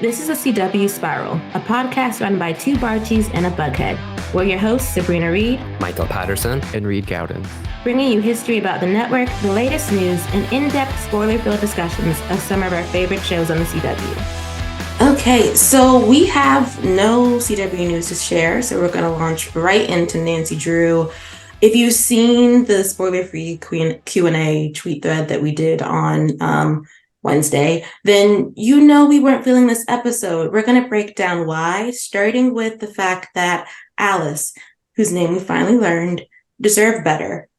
This is a CW Spiral, a podcast run by two Barchies and a Bughead. We're your hosts, Sabrina Reed, Michael Patterson, and Reed Gaudens, bringing you history about the network, the latest news, and in-depth spoiler-filled discussions of some of our favorite shows on the CW. Okay, so we have no CW news to share, so we're going to launch right into Nancy Drew. If you've seen the spoiler-free Q&A tweet thread that we did on Wednesday, then you know we weren't feeling this episode. We're going to break down why, starting with the fact that Alice, whose name we finally learned, deserved better.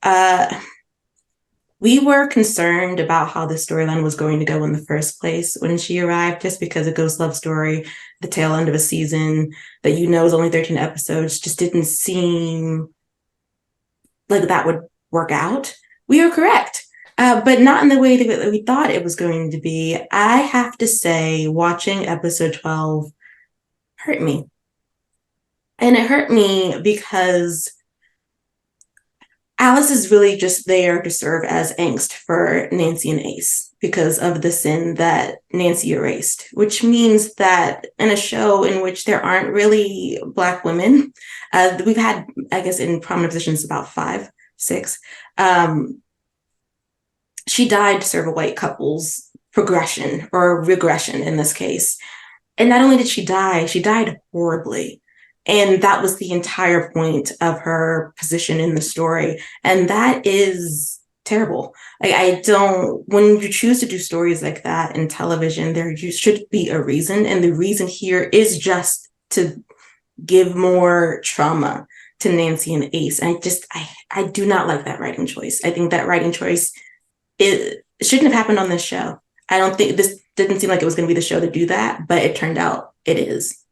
We were concerned about how the storyline was going to go in the first place when she arrived, just because a ghost love story, the tail end of a season that you know is only 13 episodes, just didn't seem like that would work out. We were correct. But not in the way that we thought it was going to be. I have to say, watching episode 12 hurt me. And it hurt me because Alice is really just there to serve as angst for Nancy and Ace because of the sin that Nancy erased, which means that in a show in which there aren't really Black women, we've had, I guess, in prominent positions about 5, 6, she died to serve a white couple's progression or regression in this case. And not only did she died horribly. And that was the entire point of her position in the story. And that is terrible. When you choose to do stories like that in television, there should be a reason. And the reason here is just to give more trauma to Nancy and Ace. And I do not like that writing choice. I think that writing choice, it shouldn't have happened on this show. I don't think this didn't seem like it was going to be the show to do that, but it turned out it is.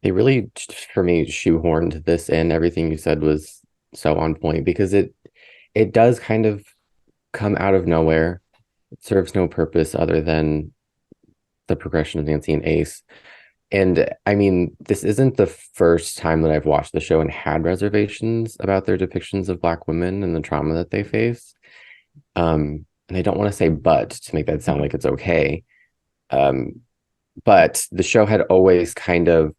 They really, for me, shoehorned this in. Everything you said was so on point because it does kind of come out of nowhere. It serves no purpose other than the progression of Nancy and Ace. And I mean, this isn't the first time that I've watched the show and had reservations about their depictions of Black women and the trauma that they face. And I don't want to say but to make that sound like it's okay. But the show had always kind of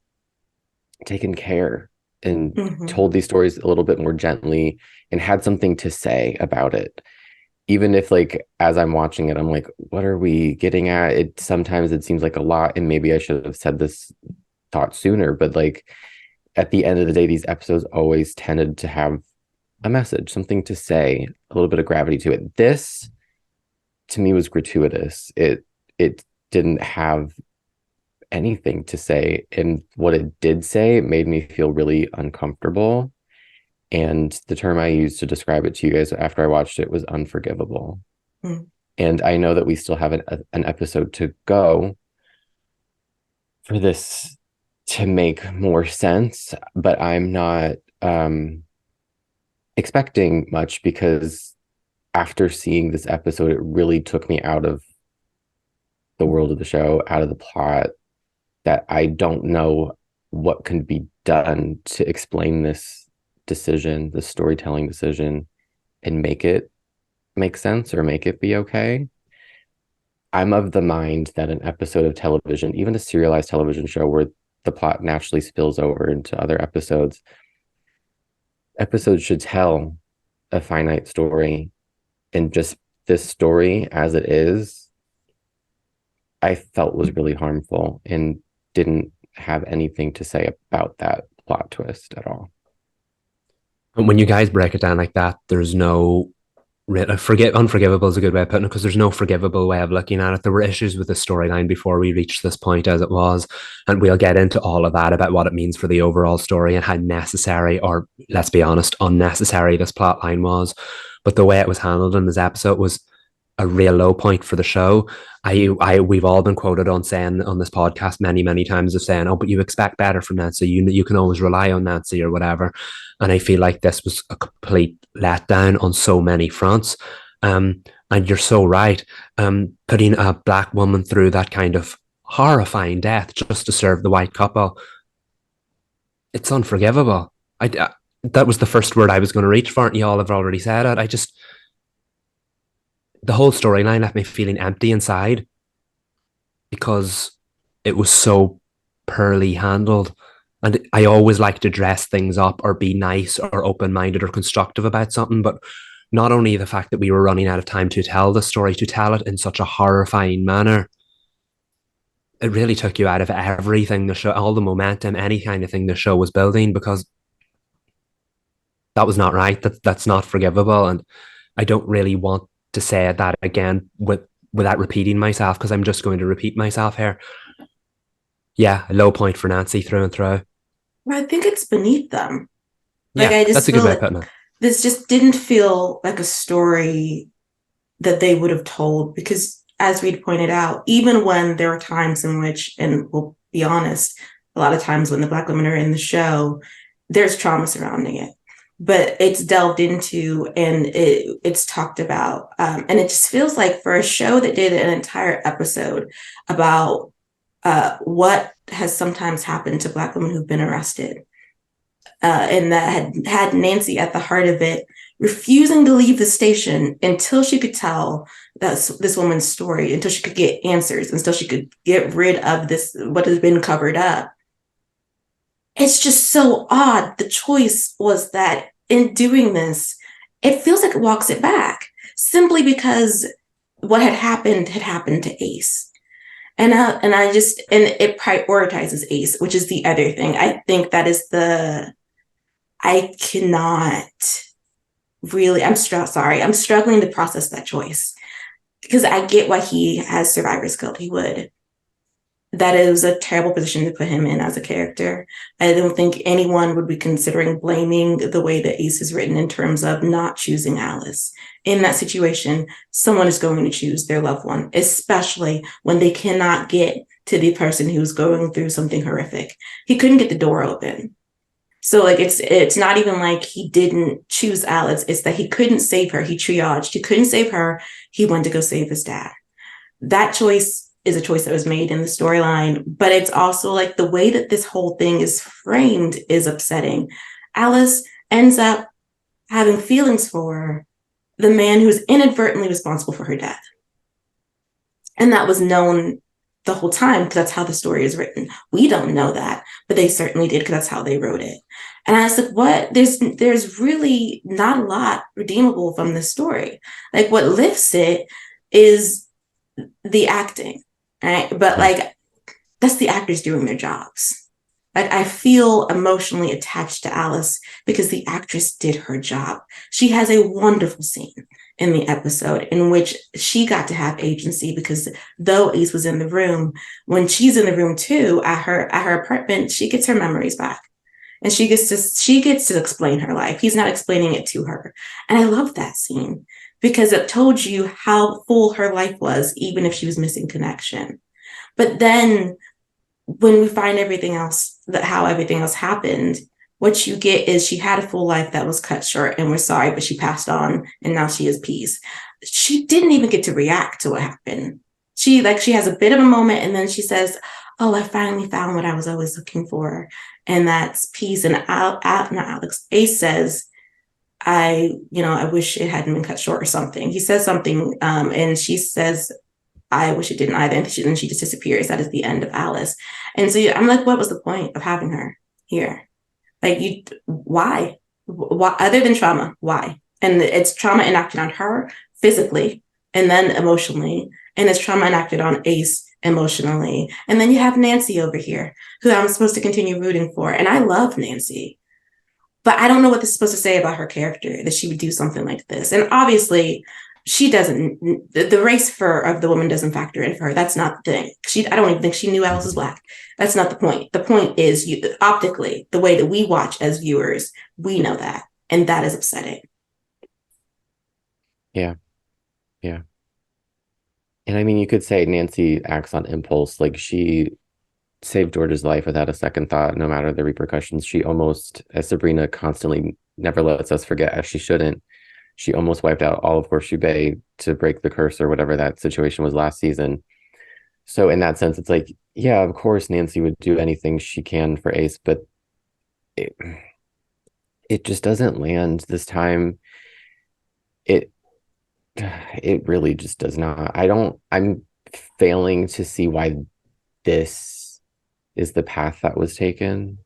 taken care and told these stories a little bit more gently and had something to say about it. Even if, like, as I'm watching it, I'm like, what are we getting at? Sometimes it seems like a lot, and maybe I should have said this thought sooner, but like at the end of the day, these episodes always tended to have a message, something to say, a little bit of gravity to it. This, to me, was gratuitous. It didn't have anything to say, and what it did say made me feel really uncomfortable. And the term I used to describe it to you guys after I watched it was unforgivable. And I know that we still have an episode to go for this to make more sense, but I'm not expecting much, because after seeing this episode, it really took me out of the world of the show, out of the plot, that I don't know what can be done to explain this decision, the storytelling decision, and make it make sense or make it be okay. I'm of the mind that an episode of television, even a serialized television show where the plot naturally spills over into other episodes should tell a finite story. And just this story as it is, I felt was really harmful and didn't have anything to say about that plot twist at all. And when you guys break it down like that, there's no unforgivable is a good way of putting it, because there's no forgivable way of looking at it. There were issues with the storyline before we reached this point as it was, and we'll get into all of that about what it means for the overall story and how necessary, or let's be honest, unnecessary this plot line was. But the way it was handled in this episode was a real low point for the show. We've all been quoted on saying on this podcast many times of saying, oh, but you expect better from Nancy, you can always rely on Nancy or whatever. And I feel like this was a complete letdown on so many fronts. And you're so right. Putting a Black woman through that kind of horrifying death just to serve the white couple, it's unforgivable. That was the first word I was going to reach for, and you all have already said it. The whole storyline left me feeling empty inside, because it was so poorly handled. And I always like to dress things up or be nice or open-minded or constructive about something, but not only the fact that we were running out of time to tell the story, to tell it in such a horrifying manner, it really took you out of everything the show, all the momentum, any kind of thing the show was building, because that was not right. That's not forgivable. And I don't really want to say that again without repeating myself, because I'm just going to repeat myself here. Yeah, a low point for Nancy through and through. I think it's beneath them. Like, I just that's a good way of putting it. This just didn't feel like a story that they would have told, because as Reed pointed out, even when there are times in which, and we'll be honest, a lot of times when the Black women are in the show, there's trauma surrounding it, but it's delved into and it's talked about. And it just feels like, for a show that did an entire episode about what has sometimes happened to Black women who've been arrested, and that had Nancy at the heart of it, refusing to leave the station until she could tell this woman's story, until she could get answers, until she could get rid of this, what has been covered up. It's just so odd. The choice was that in doing this, it feels like it walks it back, simply because what had happened to Ace. And it prioritizes Ace, which is the other thing. I think that is I cannot really, I'm struggling to process that choice, because I get why he has survivor's guilt. He would. That is a terrible position to put him in as a character. I don't think anyone would be considering blaming the way that Ace is written in terms of not choosing Alice. In that situation, someone is going to choose their loved one, especially when they cannot get to the person who's going through something horrific. He couldn't get the door open. So like it's not even like he didn't choose Alice. It's that he couldn't save her. He triaged. He couldn't save her. He went to go save his dad. That choice is a choice that was made in the storyline, but it's also like the way that this whole thing is framed is upsetting. Alice ends up having feelings for the man who's inadvertently responsible for her death. And that was known the whole time, because that's how the story is written. We don't know that, but they certainly did, because that's how they wrote it. And I was like, what? There's really not a lot redeemable from this story. Like, what lifts it is the acting, right? But like, that's the actors doing their jobs. Like, I feel emotionally attached to Alice because the actress did her job. She has a wonderful scene in the episode in which she got to have agency, because though Ace was in the room, when she's in the room too, at her apartment, she gets her memories back. And she gets to explain her life. He's not explaining it to her. And I love that scene, because it told you how full her life was, even if she was missing connection. But then when we find everything else, how everything else happened, what you get is she had a full life that was cut short, and we're sorry, but she passed on, and now she is peace. She didn't even get to react to what happened. She has a bit of a moment, and then she says, oh, I finally found what I was always looking for, and that's peace. And Ace says, I wish it hadn't been cut short or something. He says something, and she says, I wish it didn't either. And then she just disappears. That is the end of Alice. And so I'm like, what was the point of having her here? Like, why? Other than trauma, why? And it's trauma enacted on her physically, and then emotionally, and it's trauma enacted on Ace emotionally. And then you have Nancy over here, who I'm supposed to continue rooting for. And I love Nancy, but I don't know what this is supposed to say about her character, that she would do something like this. And obviously, she doesn't, the race of the woman doesn't factor in for her. That's not the thing. I don't even think she knew Alice was Black. That's not the point. The point is, optically, the way that we watch as viewers, we know that. And that is upsetting. Yeah. Yeah. And I mean, you could say Nancy acts on impulse. Like, she saved George's life without a second thought, no matter the repercussions. She almost, as Sabrina constantly never lets us forget, as she shouldn't, she almost wiped out all of Horseshoe Bay to break the curse, or whatever that situation was last season. So in that sense, it's like, yeah, of course Nancy would do anything she can for Ace, but it just doesn't land this time. It really just does not. I'm failing to see why this is the path that was taken.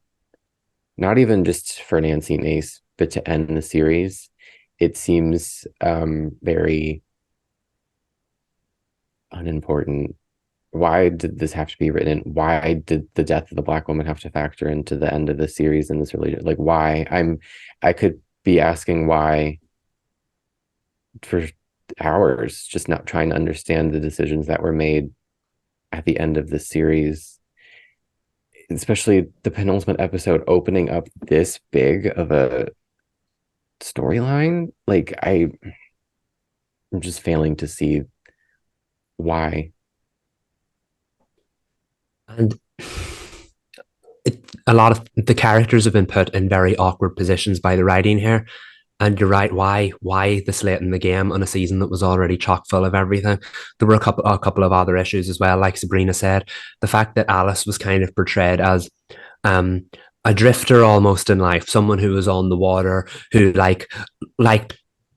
Not even just for Nancy and Ace, but to end the series. It seems very unimportant. Why did this have to be written? Why did the death of the Black woman have to factor into the end of the series in this relationship? Like, why? I could be asking why for hours, just not trying to understand the decisions that were made at the end of the series, especially the penultimate episode opening up this big of a storyline. Like, I'm just failing to see why. And a lot of the characters have been put in very awkward positions by the writing here. And you're right, why this late in the game on a season that was already chock full of everything? There were a couple of other issues as well, like Sabrina said. The fact that Alice was kind of portrayed as a drifter almost in life, someone who was on the water, who like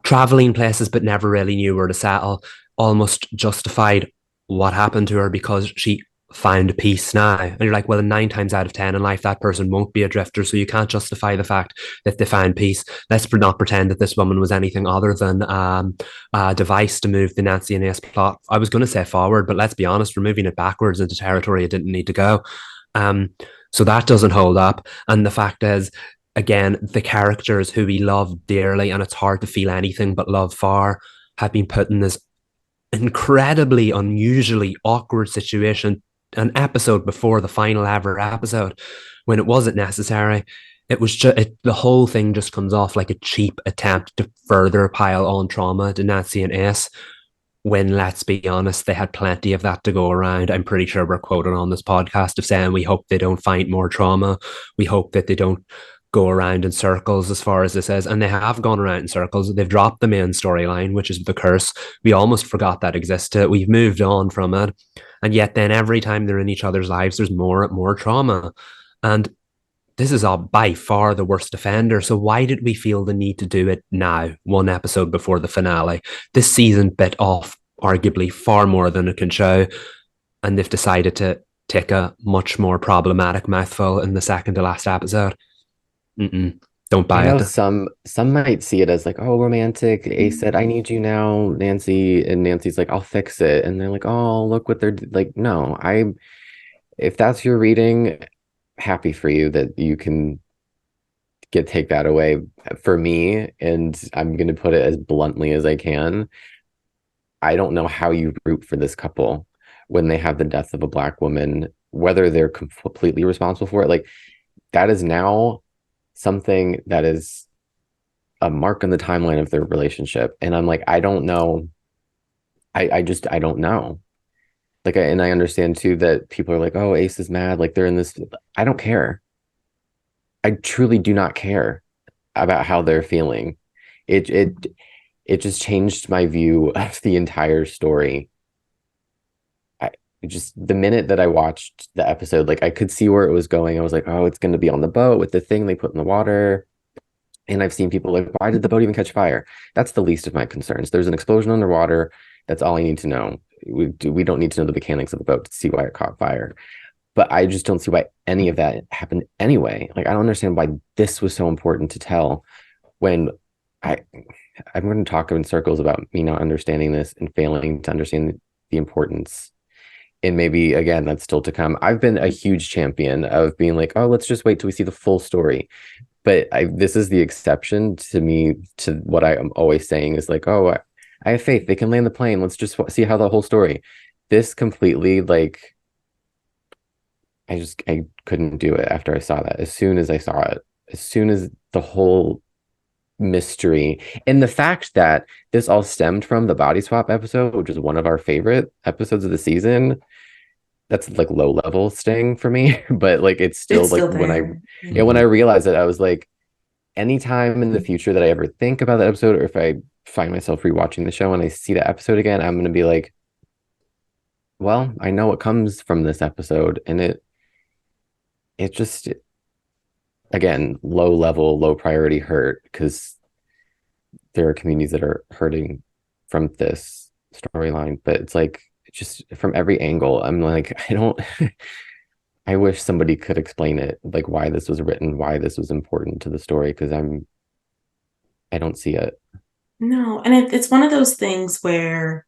traveling places but never really knew where to settle, almost justified what happened to her because she found peace now. And you're like, well, 9 times out of 10 in life, that person won't be a drifter. So you can't justify the fact that they found peace. Let's not pretend that this woman was anything other than a device to move the Nancy and Ace plot. I was going to say forward, but let's be honest, we're moving it backwards into territory it didn't need to go. So that doesn't hold up. And the fact is, again, the characters who we love dearly, and it's hard to feel anything but love for, have been put in this incredibly unusually awkward situation an episode before the final ever episode when it wasn't necessary. It was just the whole thing just comes off like a cheap attempt to further pile on trauma to Nancy and Ace when, let's be honest, they had plenty of that to go around. I'm pretty sure we're quoted on this podcast of saying we hope they don't find more trauma. We hope that they don't go around in circles as far as this is. And they have gone around in circles. They've dropped the main storyline, which is the curse. We almost forgot that existed. We've moved on from it. And yet then every time they're in each other's lives, there's more trauma. And this is by far the worst offender. So why did we feel the need to do it now, one episode before the finale? This season bit off arguably far more than it can show. And they've decided to take a much more problematic mouthful in the second to last episode. Don't buy it. Some might see it as like, oh, romantic. Ace said, I need you now, Nancy. And Nancy's like, I'll fix it. And they're like, oh, look what they're like. No, if that's your reading, happy for you that you can take that away. For me, and I'm going to put it as bluntly as I can, I don't know how you root for this couple when they have the death of a Black woman, whether they're completely responsible for it. Like, that is now something that is a mark on the timeline of their relationship. And I'm like, I don't know. I don't know. Like, and I understand too that people are like, oh, Ace is mad. Like, they're in this. I don't care. I truly do not care about how they're feeling. It just changed my view of the entire story. Just the minute that I watched the episode, like, I could see where it was going. I was like, oh, it's going to be on the boat with the thing they put in the water. And I've seen people like, why did the boat even catch fire? That's the least of my concerns. There's an explosion underwater. That's all I need to know. We don't need to know the mechanics of the boat to see why it caught fire. But I just don't see why any of that happened anyway. Like, I don't understand why this was so important to tell when I'm going to talk in circles about me not understanding this and failing to understand the importance. And maybe, again, that's still to come. I've been a huge champion of being like, oh, let's just wait till we see the full story. But this is the exception to me, to what I am always saying is like, oh, I have faith. They can land the plane. Let's just see how the whole story. This completely, like, I couldn't do it after I saw that. As soon as I saw it, as soon as the whole mystery and the fact that this all stemmed from the body swap episode, which is one of our favorite episodes of the season, that's like low level sting for me. But like, it's still like there. When I realized it, I was like, anytime in the future that I ever think about that episode, or if I find myself rewatching the show and I see that episode again, I'm going to be like, well, I know what comes from this episode. And it just, again, low level, low priority hurt, because there are communities that are hurting from this storyline. But it's like, just from every angle, I'm like, I don't. I wish somebody could explain it, like why this was written, why this was important to the story, because I don't see it. No, and it's one of those things where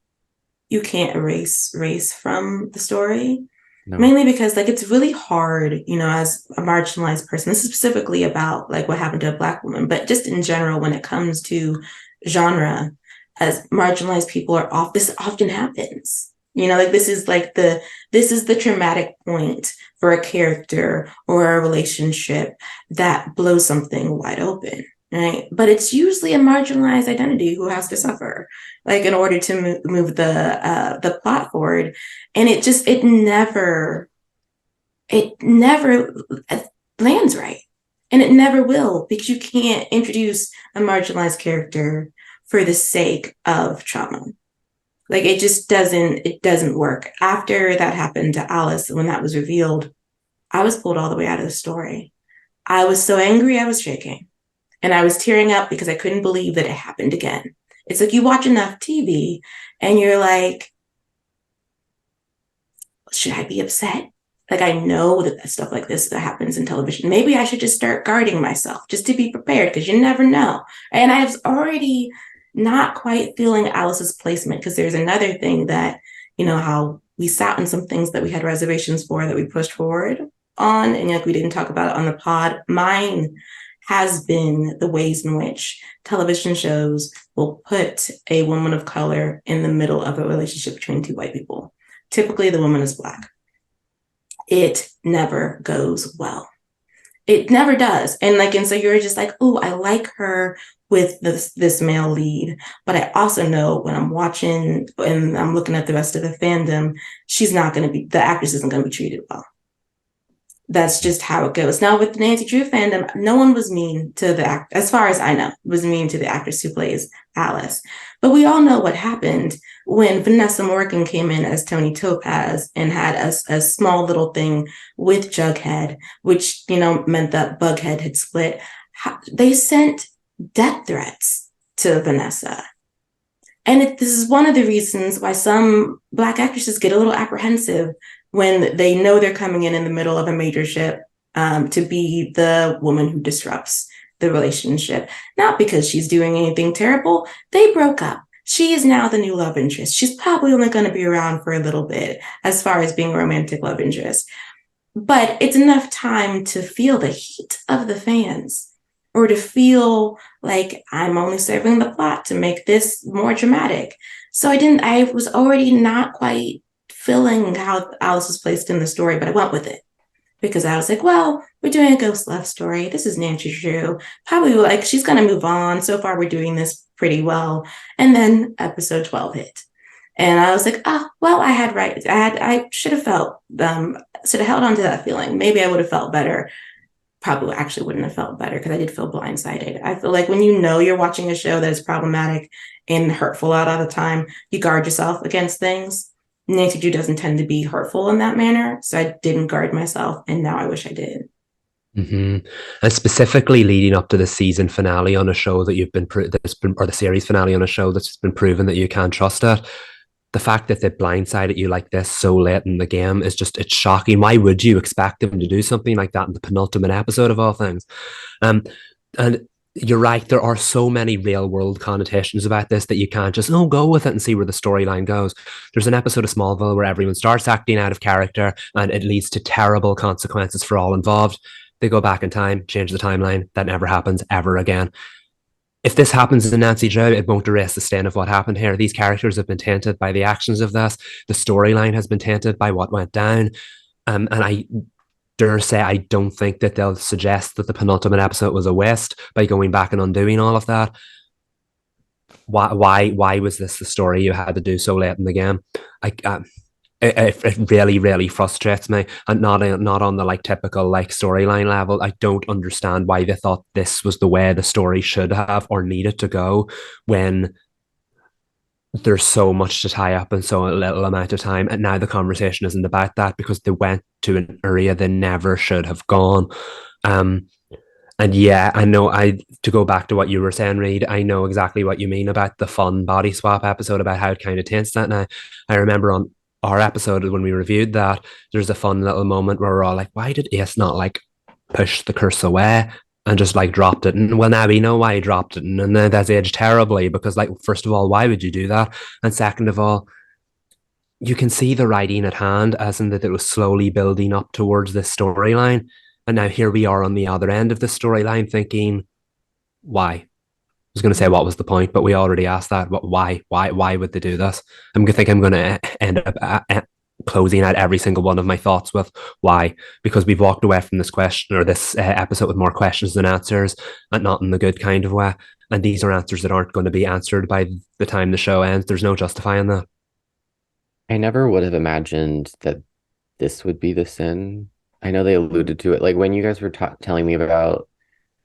you can't erase race from the story. No. Mainly because like it's really hard, as a marginalized person. This is specifically about like what happened to a Black woman, but just in general, when it comes to genre, as marginalized people are off, this often happens. Like this is the traumatic point for a character or a relationship that blows something wide open. Right. But it's usually a marginalized identity who has to suffer, like in order to move the plot forward. And it never lands right. And it never will, because you can't introduce a marginalized character for the sake of trauma. Like it doesn't work. After that happened to Alice, when that was revealed, I was pulled all the way out of the story. I was so angry, I was shaking. And I was tearing up because I couldn't believe that it happened again. It's like you watch enough TV and you're like, should I be upset? Like, I know that stuff like this that happens in television. Maybe I should just start guarding myself just to be prepared, because you never know. And I was already not quite feeling Alice's placement, because there's another thing that, how we sat on some things that we had reservations for that we pushed forward on. And like we didn't talk about it on the pod. Mine has been the ways in which television shows will put a woman of color in the middle of a relationship between two white people. Typically, the woman is Black. It never goes well. It never does. And so you're just like, oh, I like her with this male lead. But I also know when I'm watching and I'm looking at the rest of the fandom, the actress isn't going to be treated well. That's just how it goes. Now, with the Nancy Drew fandom, no one was mean to the act, as far as I know, was mean to the actress who plays Alice. But we all know what happened when Vanessa Morgan came in as Tony Topaz and had a small little thing with Jughead, which, meant that Bughead had split. They sent death threats to Vanessa. And this is one of the reasons why some Black actresses get a little apprehensive when they know they're coming in the middle of a major ship to be the woman who disrupts the relationship. Not because she's doing anything terrible. They broke up. She is now the new love interest. She's probably only going to be around for a little bit as far as being a romantic love interest. But it's enough time to feel the heat of the fans, or to feel like I'm only serving the plot to make this more dramatic. So I was already not quite feeling how Alice was placed in the story, but I went with it because I was like, well, we're doing a ghost love story. This is Nancy Drew. Probably like she's going to move on. So far, we're doing this pretty well. And then episode 12 hit. And I was like, oh, well, I had right. I should have held on to that feeling. Maybe I would have felt better. Probably actually wouldn't have felt better, because I did feel blindsided. I feel like when you're watching a show that is problematic and hurtful out of the time, you guard yourself against things. Nancy Drew doesn't tend to be hurtful in that manner, so I didn't guard myself, and now I wish I did. Mm-hmm. And specifically leading up to the season finale on a show that or the series finale on a show that's been proven that you can't trust it. The fact that they blindsided you like this so late in the game it's shocking. Why would you expect them to do something like that in the penultimate episode of all things? And you're right, there are so many real world connotations about this that you can't just go with it and see where the storyline goes. There's an episode of Smallville where everyone starts acting out of character and it leads to terrible consequences for all involved. They go back in time, change the timeline. That never happens ever again. If this happens in Nancy Drew, it won't erase the stain of what happened here. These characters have been tainted by the actions of this. The storyline has been tainted by what went down. And I dare say I don't think that they'll suggest that the penultimate episode was a waste by going back and undoing all of that. Why was this the story you had to do so late in the game? It really, really frustrates me, and not on the typical storyline level. I don't understand why they thought this was the way the story should have or needed to go when there's so much to tie up in so little amount of time. And now the conversation isn't about that because they went to an area they never should have gone. And yeah, I know to go back to what you were saying, Reed, I know exactly what you mean about the fun body swap episode, about how it kind of taints that. Now, I remember on our episode when we reviewed that, there's a fun little moment where we're all like, why did Ace not like push the curse away and just like dropped it? And well, now we know why he dropped it, and then that's aged terribly because, like, first of all, why would you do that? And second of all, you can see the writing at hand, as in that it was slowly building up towards this storyline. And now here we are on the other end of the storyline thinking, why? I was going to say what was the point, but we already asked that. But why would they do this? I'm going to think I'm going to end up closing out every single one of my thoughts with why, because we've walked away from this question or this episode with more questions than answers, and not in the good kind of way. And these are answers that aren't going to be answered by the time the show ends. There's no justifying that. I never would have imagined that this would be the sin. I know they alluded to it. Like when you guys were telling me about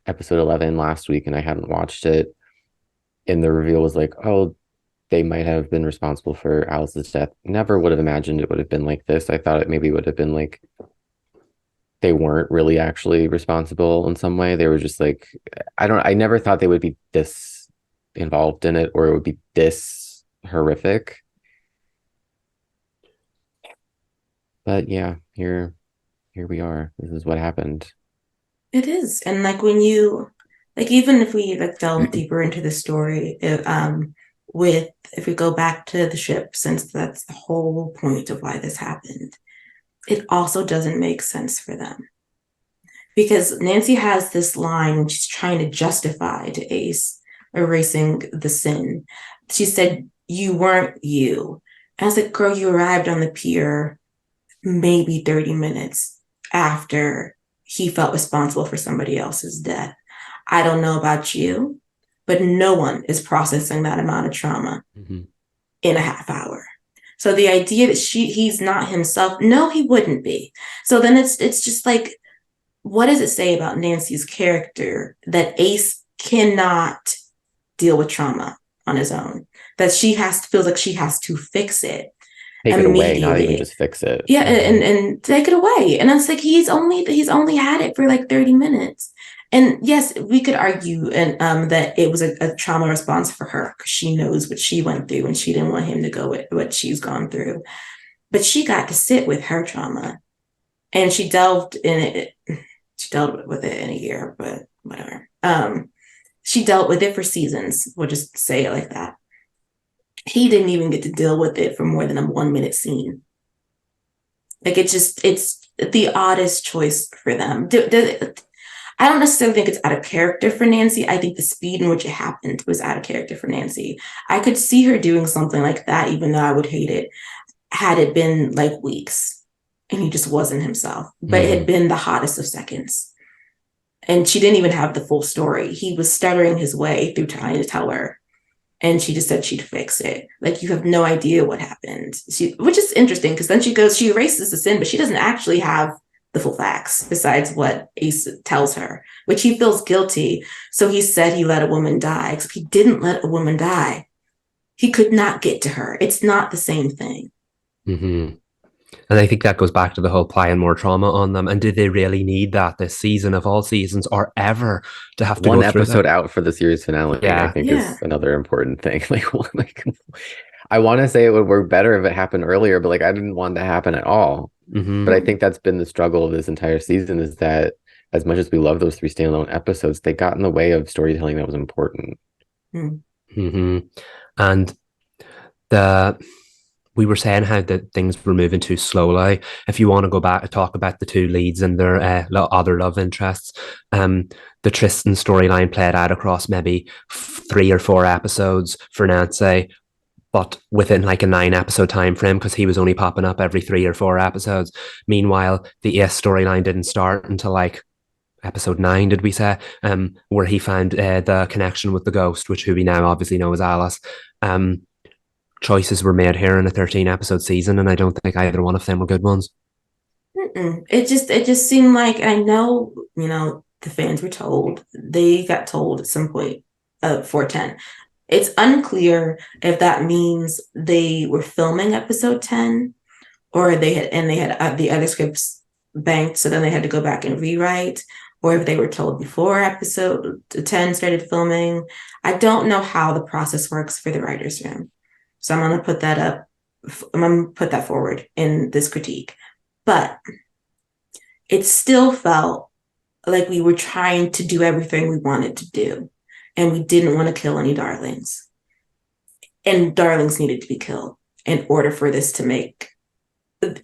episode 11 last week and I hadn't watched it, and the reveal was like, oh, they might have been responsible for Alice's death. Never would have imagined it would have been like this. I thought it maybe would have been like they weren't really actually responsible in some way. They were just like, I never thought they would be this involved in it or it would be this horrific. But yeah, here we are. This is what happened. It is. And like when you, like, even if we like delve deeper into the story, if we go back to the ship, since that's the whole point of why this happened, it also doesn't make sense for them. Because Nancy has this line when she's trying to justify to Ace erasing the sin. She said, "You weren't you." And I was like, girl, you arrived on the pier maybe 30 minutes after he felt responsible for somebody else's death. I don't know about you, but no one is processing that amount of trauma in a half hour. So the idea that he's not himself, no, he wouldn't be. So then it's just like, what does it say about Nancy's character that Ace cannot deal with trauma on his own? That feels like she has to fix it. Take it away, not even just fix it. Yeah, and take it away. And it's like he's only had it for like 30 minutes. And yes, we could argue that it was a trauma response for her because she knows what she went through and she didn't want him to go with what she's gone through. But she got to sit with her trauma and she delved in it. She dealt with it in a year, but whatever. She dealt with it for seasons. We'll just say it like that. He didn't even get to deal with it for more than a 1 minute scene. Like it's the oddest choice for them. I don't necessarily think it's out of character for Nancy. I think the speed in which it happened was out of character for Nancy. I could see her doing something like that, even though I would hate it, had it been like weeks and he just wasn't himself. But it had been the hottest of seconds. And she didn't even have the full story. He was stuttering his way through trying to tell her. And she just said she'd fix it. Like, you have no idea what happened. Which is interesting because then she erases the sin, but she doesn't actually have the full facts besides what Ace tells her, which he feels guilty. So he said he let a woman die. Except he didn't let a woman die. He could not get to her. It's not the same thing. And I think that goes back to the whole applying more trauma on them. And did they really need that this season of all seasons or ever to have to one go through episode that? out for the series finale? Yeah. I think is another important thing. Like I want to say it would work better if it happened earlier, but like I didn't want that to happen at all. But I think that's been the struggle of this entire season, is that as much as we love those 3 standalone episodes, they got in the way of storytelling that was important. And we were saying how that things were moving too slowly. If you want to go back and talk about the 2 leads and their other love interests, the Tristan storyline played out across maybe 3 or 4 episodes for Nancy, but within like a 9 episode time frame because he was only popping up every 3 or 4 episodes. Meanwhile, the Ace storyline didn't start until like episode 9, did we say? Where he found the connection with the ghost, who we now obviously know as Alice. Choices were made here in a 13 episode season, and I don't think either one of them were good ones. It just seemed like, I know, the fans were told, they got told at some point 410. It's unclear if that means they were filming episode 10 or they had the other scripts banked, so then they had to go back and rewrite, or if they were told before episode 10 started filming. I don't know how the process works for the writer's room. So I'm going to put that up I'm going to put that forward in this critique. But it still felt like we were trying to do everything we wanted to do. And we didn't want to kill any darlings. And darlings needed to be killed in order for this to make,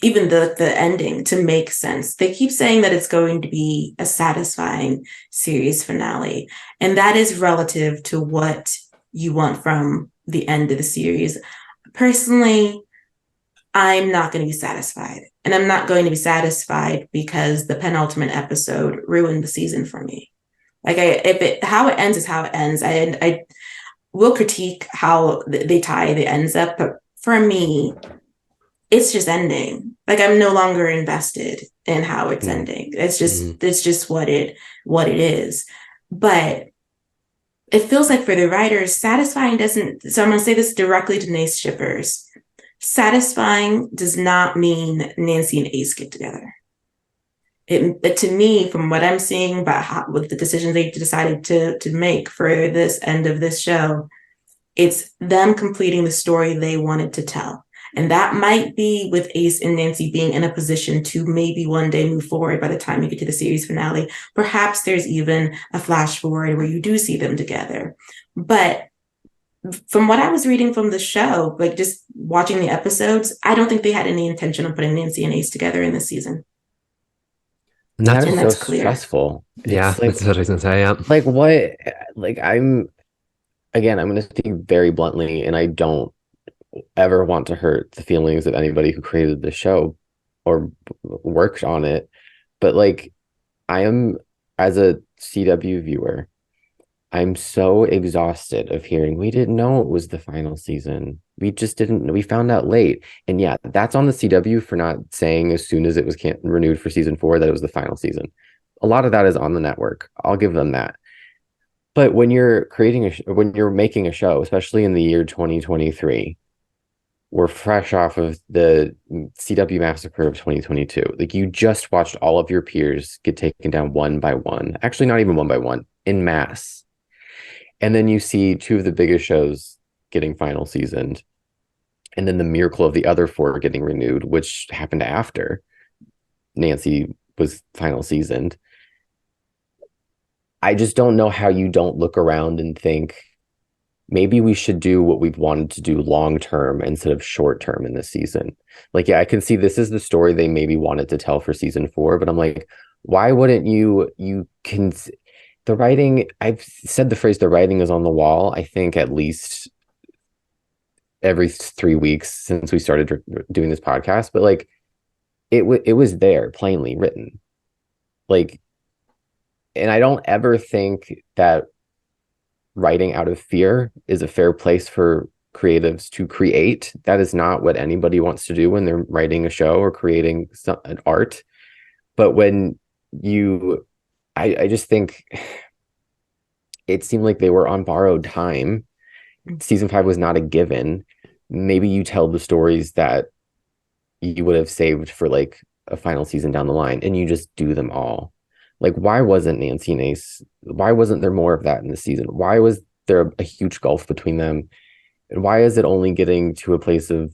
even the ending, to make sense. They keep saying that it's going to be a satisfying series finale. And that is relative to what you want from the end of the series. Personally, I'm not going to be satisfied. And I'm not going to be satisfied because the penultimate episode ruined the season for me. Like, how it ends is how it ends. I will critique how they tie the ends up, but for me, it's just ending. Like, I'm no longer invested in how it's ending. It's just what it is. But it feels like for the writers, satisfying doesn't. So I'm going to say this directly to Nace shippers. Satisfying does not mean Nancy and Ace get together. But to me, from what I'm seeing about with the decisions they decided to make for this end of this show, it's them completing the story they wanted to tell. And that might be with Ace and Nancy being in a position to maybe one day move forward by the time you get to the series finale. Perhaps there's even a flash forward where you do see them together. But from what I was reading from the show, like just watching the episodes, I don't think they had any intention of putting Nancy and Ace together in this season. And that's so stressful. Yeah, like, that's what I was gonna say. Yeah, like what? Like I'm going to speak very bluntly, and I don't ever want to hurt the feelings of anybody who created the show or worked on it. But like, I am, as a CW viewer, I'm so exhausted of hearing we didn't know it was the final season. We just didn't. We found out late. And yeah, that's on the CW for not saying as soon as it was renewed for season 4 that it was the final season. A lot of that is on the network. I'll give them that. But when you're when you're making a show, especially in the year 2023, we're fresh off of the CW massacre of 2022. Like, you just watched all of your peers get taken down one by one. Actually, not even one by one, en masse. And then you see 2 of the biggest shows getting final seasoned. And then the miracle of the other 4 getting renewed, which happened after Nancy was final seasoned. I just don't know how you don't look around and think, maybe we should do what we've wanted to do long term instead of short term in this season. Like, yeah, I can see this is the story they maybe wanted to tell for season 4, but I'm like, why wouldn't you can... The writing, I've said the phrase, the writing is on the wall, I think at least every 3 weeks since we started doing this podcast, but like it was there, plainly written. Like, and I don't ever think that writing out of fear is a fair place for creatives to create. That is not what anybody wants to do when they're writing a show or creating an art. But when I just think it seemed like they were on borrowed time. Season 5 was not a given. Maybe you tell the stories that you would have saved for like a final season down the line, and you just do them all. Like, why wasn't Nancy and Ace? Why wasn't there more of that in the season? Why was there a huge gulf between them? And why is it only getting to a place of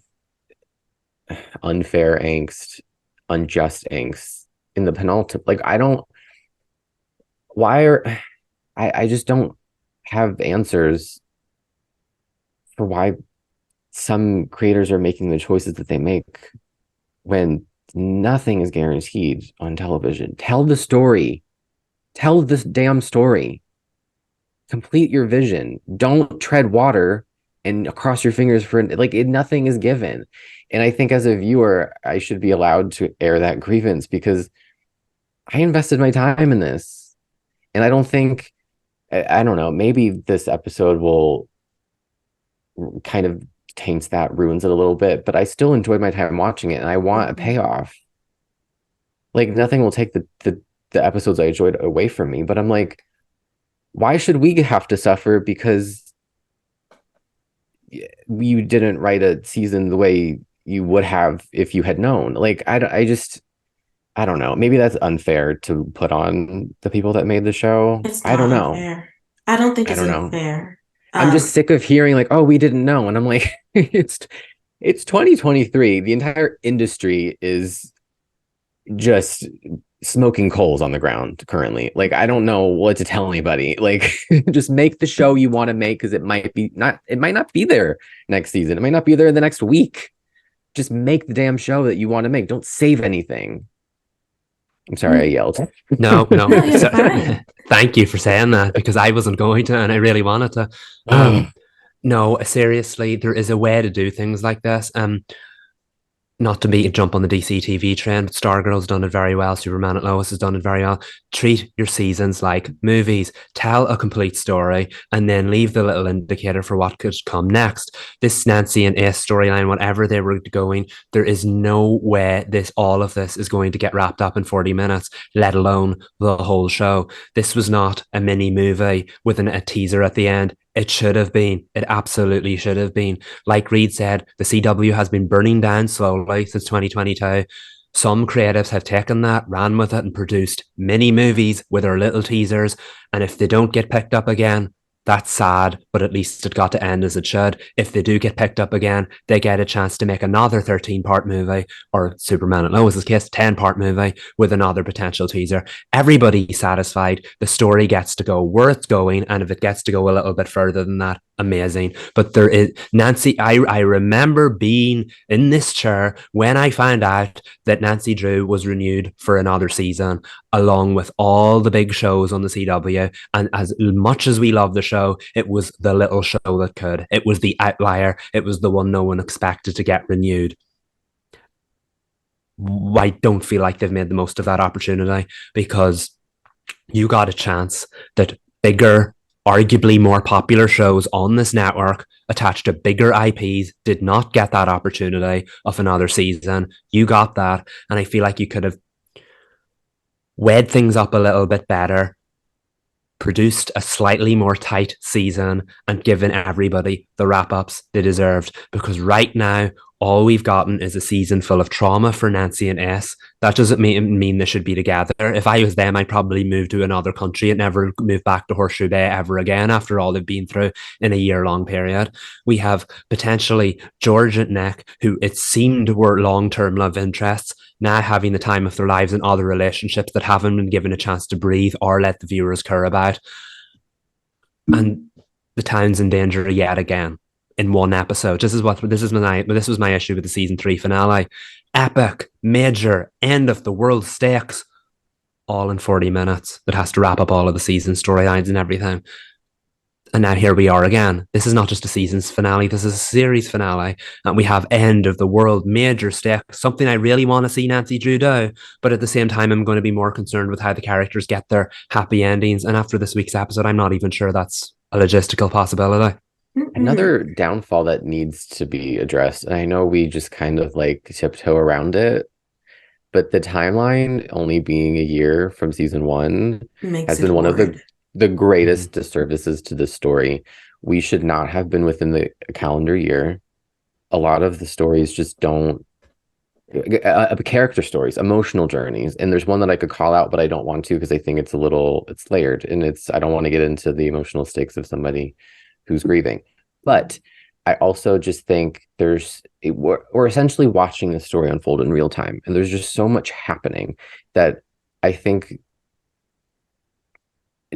unfair angst, unjust angst in the penultimate? Like, I just don't have answers for why some creators are making the choices that they make when nothing is guaranteed on television. Tell the story. Tell this damn story. Complete your vision. Don't tread water and cross your fingers for nothing is given. And I think as a viewer, I should be allowed to air that grievance because I invested my time in this. And I don't think, I don't know, maybe this episode will kind of taints that, ruins it a little bit, but I still enjoyed my time watching it and I want a payoff. Like, nothing will take the episodes I enjoyed away from me, but I'm like, why should we have to suffer because you didn't write a season the way you would have if you had known? Like, I don't know. Maybe that's unfair to put on the people that made the show. I don't know. Unfair. I don't think it's unfair. I'm just sick of hearing like, oh, we didn't know. And I'm like, It's 2023. The entire industry is just smoking coals on the ground currently. Like, I don't know what to tell anybody. Like, just make the show you want to make, because it might not be there next season. It might not be there the next week. Just make the damn show that you want to make. Don't save anything. I'm sorry, I yelled. No. No, you're fine. Thank you for saying that, because I wasn't going to, and I really wanted to. No, seriously, there is a way to do things like this. Not to be jump on the DC TV trend, but Stargirl's done it very well. Superman at Lois has done it very well. Treat your seasons like movies. Tell a complete story, and then leave the little indicator for what could come next. This Nancy and Ace storyline, whatever they were going, there is no way all of this is going to get wrapped up in 40 minutes, let alone the whole show. This was not a mini movie with a teaser at the end. It should have been. It absolutely should have been. Like Reed said, the CW has been burning down slowly since 2022. Some creatives have taken that, ran with it, and produced mini movies with their little teasers. And if they don't get picked up again, that's sad, but at least it got to end as it should. If they do get picked up again, they get a chance to make another 13-part movie, or Superman at Lois's case, 10-part movie with another potential teaser. Everybody's satisfied. The story gets to go where it's going, and if it gets to go a little bit further than that, amazing. But there is Nancy. I remember being in this chair when I found out that Nancy Drew was renewed for another season, along with all the big shows on the CW. And as much as we love the show, it was the little show that could. It was the outlier. It was the one no one expected to get renewed. I don't feel like they've made the most of that opportunity, because you got a chance that bigger, arguably more popular shows on this network attached to bigger IPs did not get that opportunity of another season. You got that, and I feel like you could have weighed things up a little bit better, produced a slightly more tight season, and given everybody the wrap-ups they deserved. Because right now, all we've gotten is a season full of trauma for Nancy and S. That doesn't mean they should be together. If I was them, I'd probably move to another country and never move back to Horseshoe Bay ever again after all they've been through in a year-long period. We have potentially George and Nick, who it seemed were long-term love interests, now having the time of their lives in other relationships that haven't been given a chance to breathe or let the viewers care about. And the town's in danger yet again in one episode. This was my issue with the season 3 finale. Epic, major, end of the world stakes, all in 40 minutes. That has to wrap up all of the season storylines and everything. And now here we are again. This is not just a season's finale, this is a series finale. And we have end of the world, major stakes, something I really want to see Nancy Drew do. But at the same time, I'm going to be more concerned with how the characters get their happy endings. And after this week's episode, I'm not even sure that's a logistical possibility. Another downfall that needs to be addressed, and I know we just kind of like tiptoe around it, but the timeline only being a year from season 1 has been one of the greatest disservices to this story. We should not have been within the calendar year. A lot of the stories just don't, character stories, emotional journeys, and there's one that I could call out, but I don't want to, because I think it's layered, and I don't want to get into the emotional stakes of somebody who's grieving. But I also just think we're essentially watching the story unfold in real time, and there's just so much happening that I think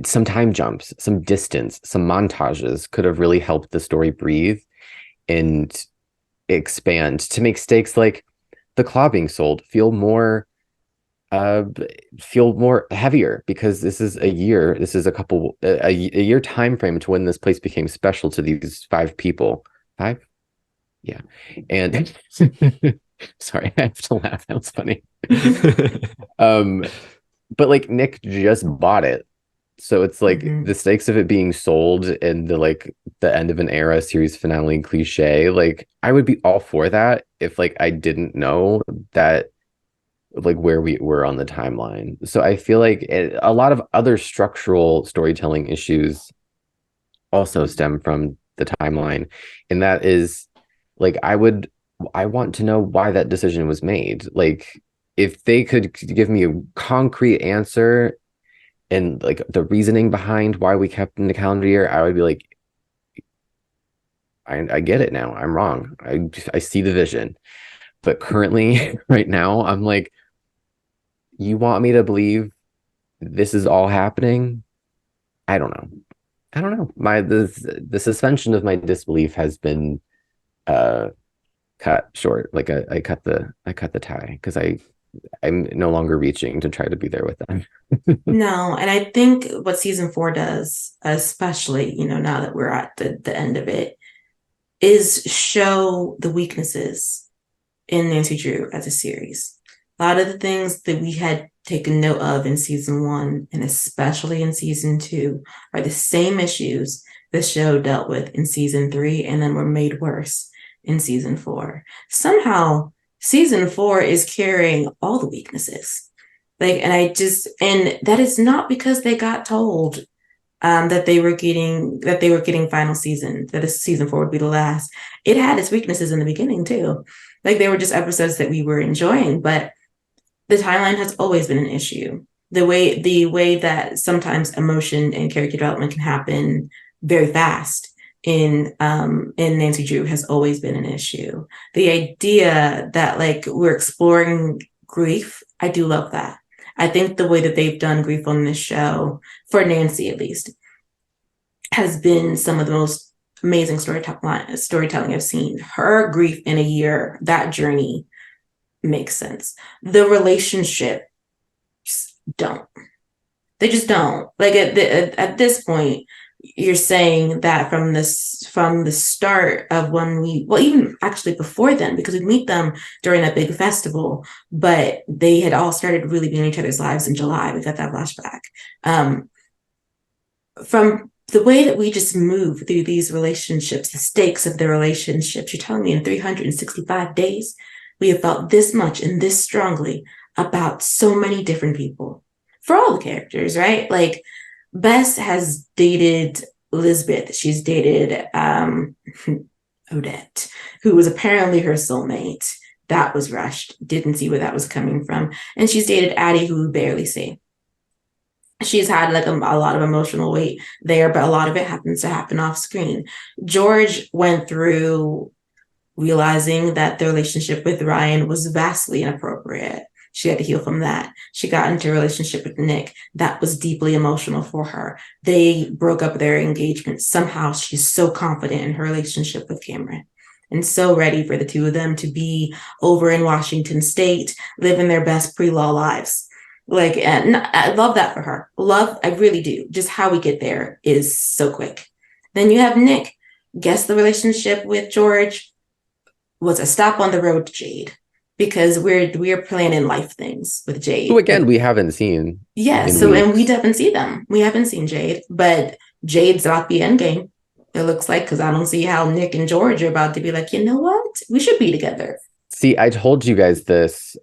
some time jumps, some distance, some montages could have really helped the story breathe and expand to make stakes like the claw being sold feel more heavier, because this is a year time frame to when this place became special to these 5 people. 5, yeah. And sorry, I have to laugh, that was funny. But like, Nick just bought it, so it's like the stakes of it being sold and the end of an era series finale cliche. Like, I would be all for that if I didn't know that where we were on the timeline. So I feel like a lot of other structural storytelling issues also stem from the timeline, and that is I want to know why that decision was made. If they could give me a concrete answer and the reasoning behind why we kept in the calendar year, I would be I get it now. I'm wrong. I see the vision. But currently, right now, I'm like, you want me to believe this is all happening? I don't know. I don't know. The suspension of my disbelief has been uh cut short. Like I cut the tie because I'm no longer reaching to try to be there with them. No, and I think what season 4 does, especially, now that we're at the end of it, is show the weaknesses in Nancy Drew as a series. A lot of the things that we had taken note of in season 1 and especially in season 2 are the same issues the show dealt with in season 3 and then were made worse in season 4. Somehow, season 4 is carrying all the weaknesses. And that is not because they got told that they were getting final season, that this season 4 would be the last. It had its weaknesses in the beginning too. Like they were just episodes that we were enjoying, but the timeline has always been an issue. The way that sometimes emotion and character development can happen very fast in Nancy Drew has always been an issue. The idea that like we're exploring grief, I do love that. I think the way that they've done grief on this show, for Nancy at least, has been some of the most amazing storytelling I've seen. Her grief in a year, that journey makes sense. The relationships don't. They just don't. Like at this point, you're saying that from the start of when even actually before then, because we meet them during that big festival, but they had all started really being in each other's lives in July. We got that flashback. From the way that we just move through these relationships, the stakes of the relationships, you're telling me in 365 days, we have felt this much and this strongly about so many different people for all the characters, right? Like Bess has dated Elizabeth. She's dated Odette, who was apparently her soulmate. That was rushed. Didn't see where that was coming from. And she's dated Addie, who we barely see. She's had like a lot of emotional weight there, but a lot of it happens to happen off screen. George went through realizing that the relationship with Ryan was vastly inappropriate. She had to heal from that. She got into a relationship with Nick that was deeply emotional for her. They broke up their engagement. Somehow she's so confident in her relationship with Cameron and so ready for the two of them to be over in Washington State, living their best pre-law lives. Like, and I love that for her. I really do. Just how we get there is so quick. Then you have Nick. Guess the relationship with George was a stop on the road to Jade, because we're planning life things with Jade. Who again we haven't seen. Yeah, and we haven't seen them. We haven't seen Jade, but Jade's about the end game. It looks like, because I don't see how Nick and George are about to be like, you know what? We should be together. See, I told you guys this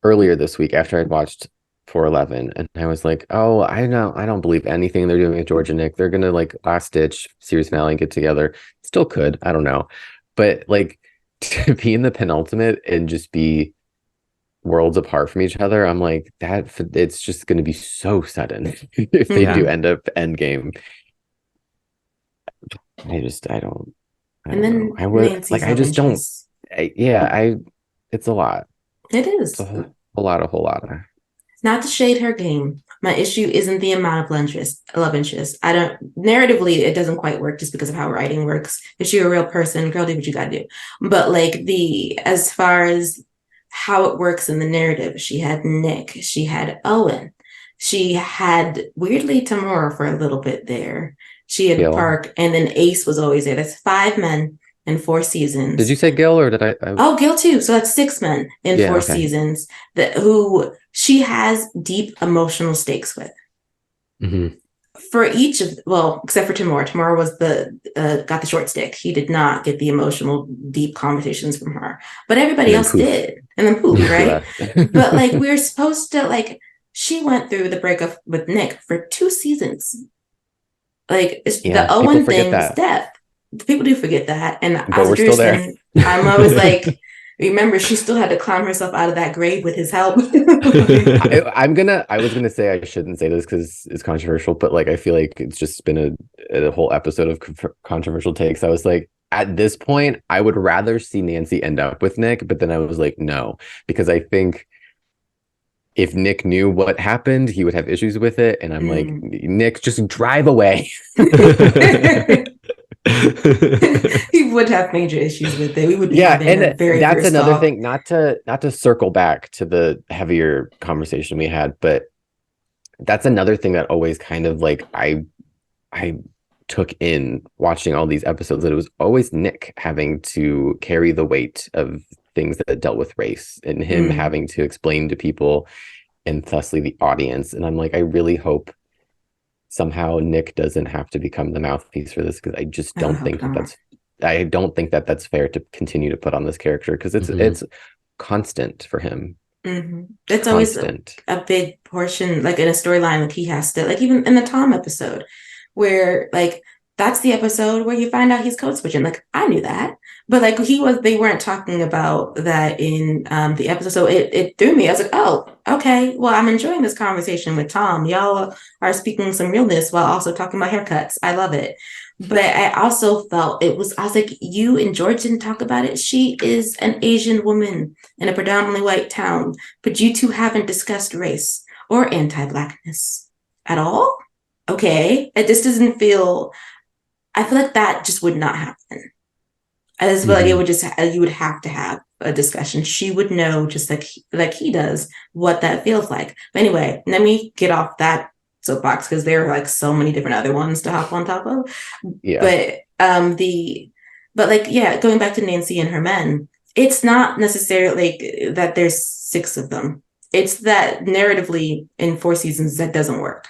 earlier this week after I'd watched 411, and I was like, oh, I don't believe anything they're doing with George and Nick. They're gonna like last ditch series finale and get together. Still could, I don't know, but like to be in the penultimate and just be worlds apart from each other, I'm like, that it's just going to be so sudden if they do end up endgame. I don't know. I would Nancy's like, I just don't. It's a lot. It is it's a whole lot. Not to shade her game. My issue isn't the amount of love interest. Narratively, it doesn't quite work just because of how writing works. If you're a real person, girl, do what you gotta do. But like as far as how it works in the narrative, she had Nick, she had Owen, she had weirdly Tamora for a little bit there. She had Gil. Park, and then Ace was always there. That's 5 men in 4 seasons. Did you say Gil or did I? Oh, Gil too. So that's 6 men in 4 seasons who she has deep emotional stakes with. Mm-hmm. For each of, except for Tamora. Tamora was got the short stick. He did not get the emotional, deep conversations from her, but everybody else did. And then poof, right? But like we're supposed to like. She went through the breakup with Nick for 2 seasons. Like the Owen thing was death. People do forget that, and but we're still there. I'm always like, Remember, she still had to climb herself out of that grave with his help. I was gonna say I shouldn't say this because it's controversial, but like I feel like it's just been a whole episode of controversial takes. I was like, at this point, I would rather see Nancy end up with Nick, but then I was like, no, because I think if Nick knew what happened, he would have issues with it. And I'm like, Nick, just drive away. He would have major issues with it. We would be having and a very that's fierce another talk. thing, not to circle back to the heavier conversation we had, but that's another thing that always kind of like I took in watching all these episodes, that it was always Nick having to carry the weight of things that dealt with race, and him having to explain to people, and thusly the audience. And I'm like, I really hope somehow Nick doesn't have to become the mouthpiece for this, because I just don't think that that's fair to continue to put on this character, because it's constant for him. It's always a big portion, like in a storyline, like he has to, like even in the Tom episode, where like that's the episode where you find out he's code switching. Like I knew that, but like they weren't talking about that in the episode, so it threw me. I was like, oh, okay, well, I'm enjoying this conversation with Tom. Y'all are speaking some realness while also talking about haircuts. I love it. But I also felt I was like, you and George didn't talk about it. She is an Asian woman in a predominantly white town, but you two haven't discussed race or anti-Blackness at all. Okay, it just doesn't feel. I feel like that just would not happen. I just feel like it would just, you would have to have a discussion. She would know, just like he does, what that feels like. But anyway, let me get off that soapbox, because there are like so many different other ones to hop on top of. Yeah. But like, yeah, going back to Nancy and her men, it's not necessarily like that there's 6 of them. It's that narratively in 4 seasons that doesn't work.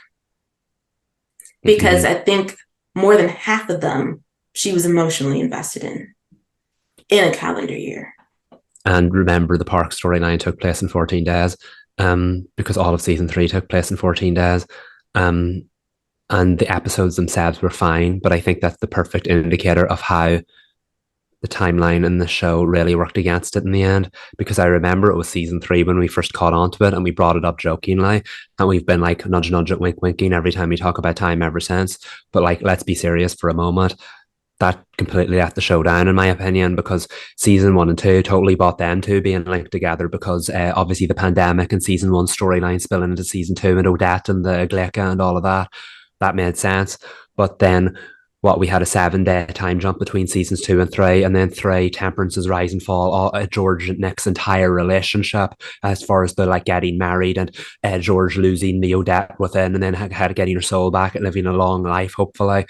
Because I think more than half of them she was emotionally invested in a calendar year. And remember, the Park storyline took place in 14 days, because all of season 3 took place in 14 days. And the episodes themselves were fine, but I think that's the perfect indicator of how the timeline in the show really worked against it in the end, because I remember it was season 3 when we first caught on to it, and we brought it up jokingly, and we've been like nudge it, winking every time we talk about time ever since. But like, let's be serious for a moment. That completely let the show down, in my opinion, because season 1 and 2 totally bought them two being linked together, because obviously the pandemic and season 1 storyline spilling into season 2 and Odette and the Gleika and all of that made sense. But then we had a 7-day time jump between seasons 2 and 3, and then 3, Temperance's rise and fall, George and Nick's entire relationship, as far as the like getting married, and George losing the Odette within, and then had getting her soul back and living a long life, hopefully.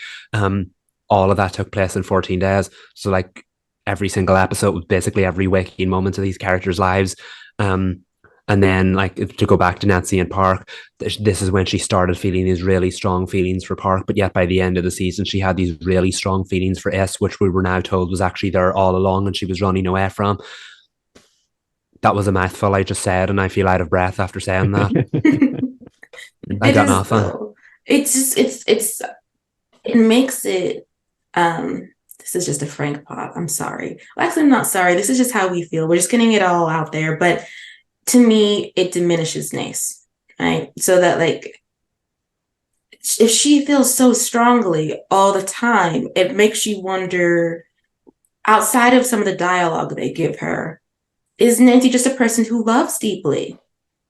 All of that took place in 14 days. So like every single episode was basically every waking moment of these characters' lives. And then, like, to go back to Nancy and Park, this is when she started feeling these really strong feelings for Park. But yet by the end of the season, she had these really strong feelings for S, which we were now told was actually there all along and she was running away from. That was a mouthful I just said, and I feel out of breath after saying that. I got nothing. It's just, it makes it, this is just a frank pot. I'm sorry. Well, actually, I'm not sorry. This is just how we feel. We're just getting it all out there. But to me, it diminishes Nace, right? So that, like, if she feels so strongly all the time, it makes you wonder, outside of some of the dialogue they give her, is Nancy just a person who loves deeply,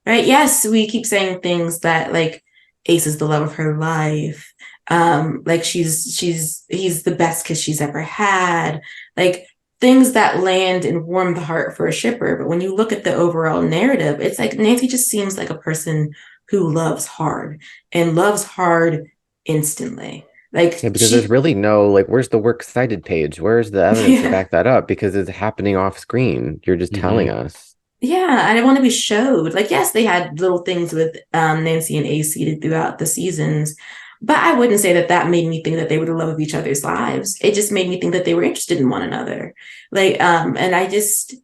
right? Yes, we keep saying things that, like, Ace is the love of her life. Like he's the best kiss she's ever had. Like, things that land and warm the heart for a shipper. But when you look at the overall narrative, it's like Nancy just seems like a person who loves hard and loves hard instantly. Like, yeah, because there's really no, like, where's the works cited page? Where's the evidence to back that up? Because it's happening off screen. You're just telling us. Yeah, and I want to be showed. Like, yes, they had little things with Nancy and Ace seated throughout the seasons, but I wouldn't say that made me think that they were the love of each other's lives. It just made me think that they were interested in one another. Like, and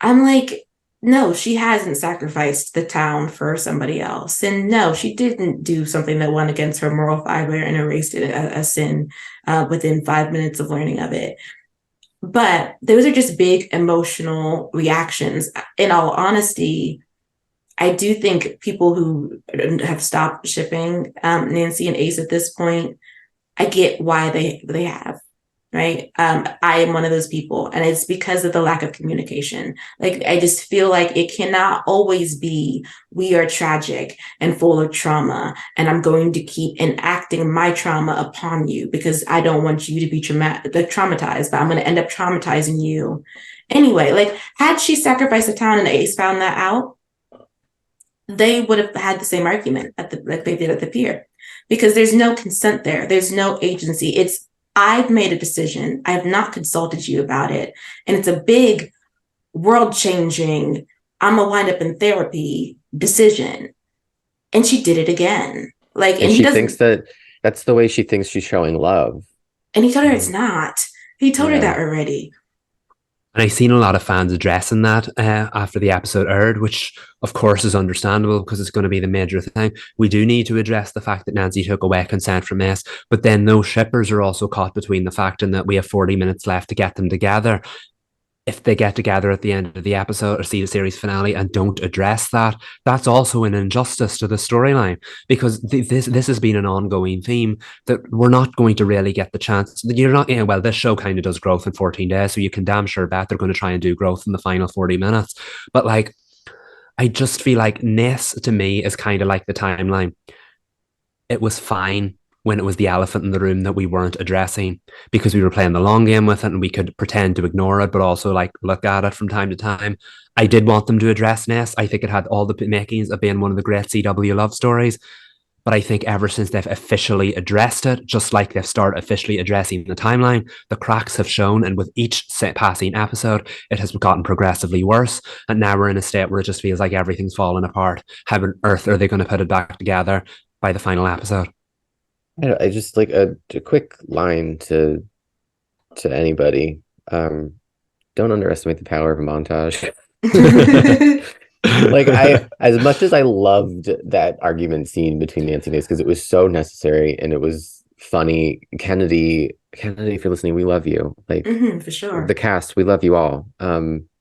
I'm like, no, she hasn't sacrificed the town for somebody else. And no, she didn't do something that went against her moral fiber and erased it a sin within 5 minutes of learning of it. But those are just big emotional reactions. In all honesty, I do think people who have stopped shipping Nancy and Ace at this point, I get why they have, right? I am one of those people, and it's because of the lack of communication. Like, I just feel like it cannot always be, we are tragic and full of trauma, and I'm going to keep enacting my trauma upon you because I don't want you to be traumatized, but I'm going to end up traumatizing you anyway. Like, had she sacrificed the town and Ace found that out, they would have had the same argument like they did at the pier, because there's no consent there. There's no agency. It's, I've made a decision. I have not consulted you about it. And it's a big, world changing, I'm going to wind up in therapy decision. And she did it again. Like, and she thinks that that's the way she thinks she's showing love. And he told her it's not. He told her that already. And I've seen a lot of fans addressing that after the episode aired, which of course is understandable because it's going to be the major thing. We do need to address the fact that Nancy took away consent from Ace, but then those shippers are also caught between the fact and that we have 40 minutes left to get them together. If they get together at the end of the episode or see the series finale and don't address that, that's also an injustice to the storyline, because this has been an ongoing theme that we're not going to really get the chance. You're not, well, this show kind of does growth in 14 days, so you can damn sure bet they're going to try and do growth in the final 40 minutes. But like, I just feel like this to me is kind of like the timeline. It was fine when it was the elephant in the room that we weren't addressing because we were playing the long game with it and we could pretend to ignore it, but also like look at it from time to time. I did want them to address Ness. I think it had all the makings of being one of the great CW love stories. But I think ever since they've officially addressed it, just like they've started officially addressing the timeline, the cracks have shown. And with each passing episode, it has gotten progressively worse. And now we're in a state where it just feels like everything's falling apart. How on earth are they going to put it back together by the final episode? I just like a quick line to anybody. Don't underestimate the power of a montage. Like, I, as much as I loved that argument scene between Nancy and Ace because it was so necessary and it was funny. Kennedy, if you're listening, we love you. Like, for sure. The cast, we love you all.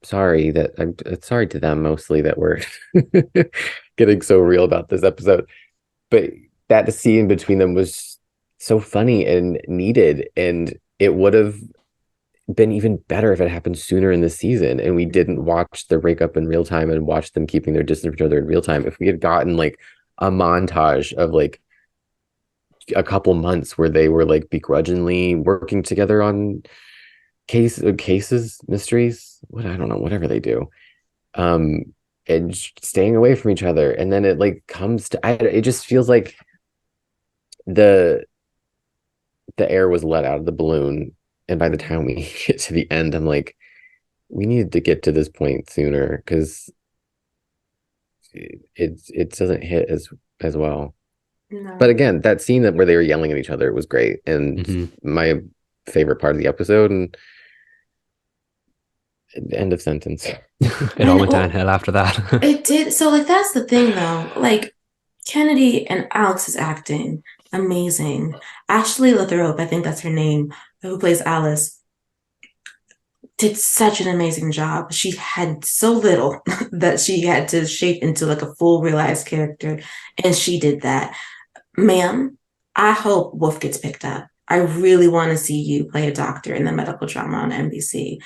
Sorry that I'm sorry to them mostly that we're getting so real about this episode, but that scene between them was so funny and needed, and it would have been even better if it happened sooner in the season and we didn't watch their breakup in real time and watch them keeping their distance from each other in real time. If we had gotten like a montage of like a couple months where they were like begrudgingly working together on cases, mysteries, I don't know, whatever they do, and staying away from each other, and then it like comes to it just feels like the air was let out of the balloon, and by the time we get to the end, I'm like, we needed to get to this point sooner because it doesn't hit as well. No. But again, that scene where they were yelling at each other was great, and my favorite part of the episode, and end of sentence. It all went downhill after that. It did. So like, that's the thing though, like Kennedy and Alex's acting, amazing. Ashley Lathrop, I think that's her name, who plays Alice, did such an amazing job. She had so little that she had to shape into like a full realized character, and she did that. Ma'am, I hope Wolf gets picked up. I really want to see you play a doctor in the medical drama on NBC.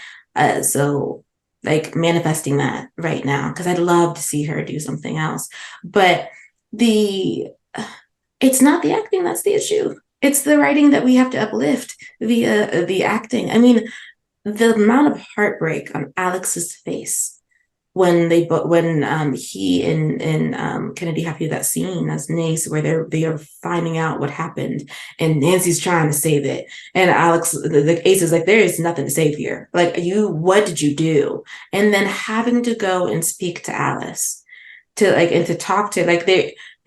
So like manifesting that right now, because I'd love to see her do something else. But it's not the acting that's the issue. It's the writing that we have to uplift via the acting. I mean, the amount of heartbreak on Alex's face when he and Kennedy have to do that scene as Nace, where they are finding out what happened, and Nancy's trying to save it, and Alex, the Ace is like, there is nothing to save here. Like, what did you do? And then having to go and speak to Alice, and to talk to like